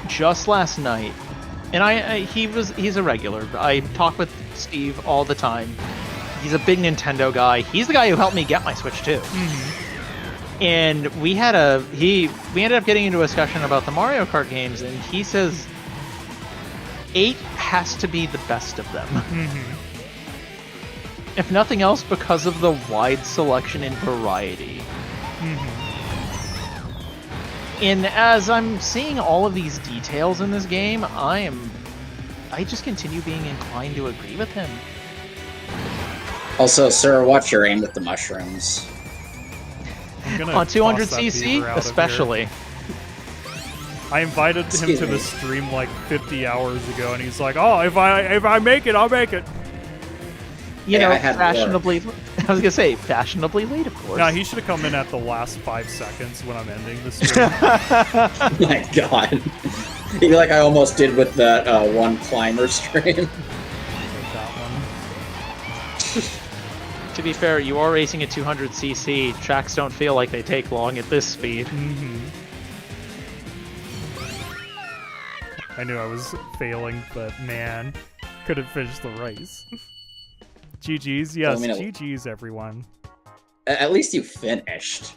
just last night, and he's a regular. I talk with Steve all the time. He's a big Nintendo guy. He's the guy who helped me get my Switch too. Mm-hmm. And we ended up getting into a discussion about the Mario Kart games, and he says 8 has to be the best of them. Mm-hmm. If nothing else, because of the wide selection and variety. Mm-hmm. And as I'm seeing all of these details in this game, I just continue being inclined to agree with him. Also, sir, watch your aim with the mushrooms. On 200cc, especially. I invited him Excuse to me. the stream like 50 hours ago, and he's like, "Oh, if I make it, I'll make it." You Hey, know, I had fashionably. I was gonna say fashionably late, of course. No, he should have come in at the last 5 seconds when I'm ending the stream. My God. You feel like I almost did with that one climber stream. Like that one. To be fair, you are racing at 200cc. Tracks don't feel like they take long at this speed. Mm-hmm. I knew I was failing, but man, couldn't finish the race. GG's, yes, I mean, GG's, everyone. At least you finished.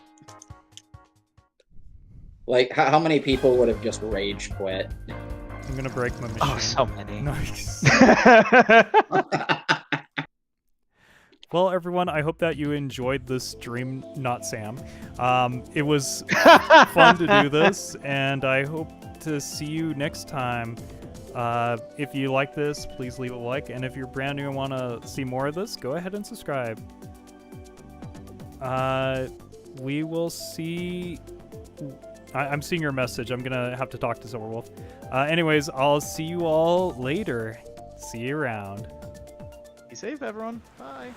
Like, how many people would have just rage quit? I'm gonna break my machine. Oh, so many. Nice. Well, everyone, I hope that you enjoyed this stream, not Sam. It was fun to do this, and I hope to see you next time. If you like this, please leave a like, and if you're brand new and want to see more of this, go ahead and subscribe. We will see... I'm seeing your message. I'm going to have to talk to Silverwolf. Anyways, I'll see you all later. See you around. Be safe, everyone. Bye.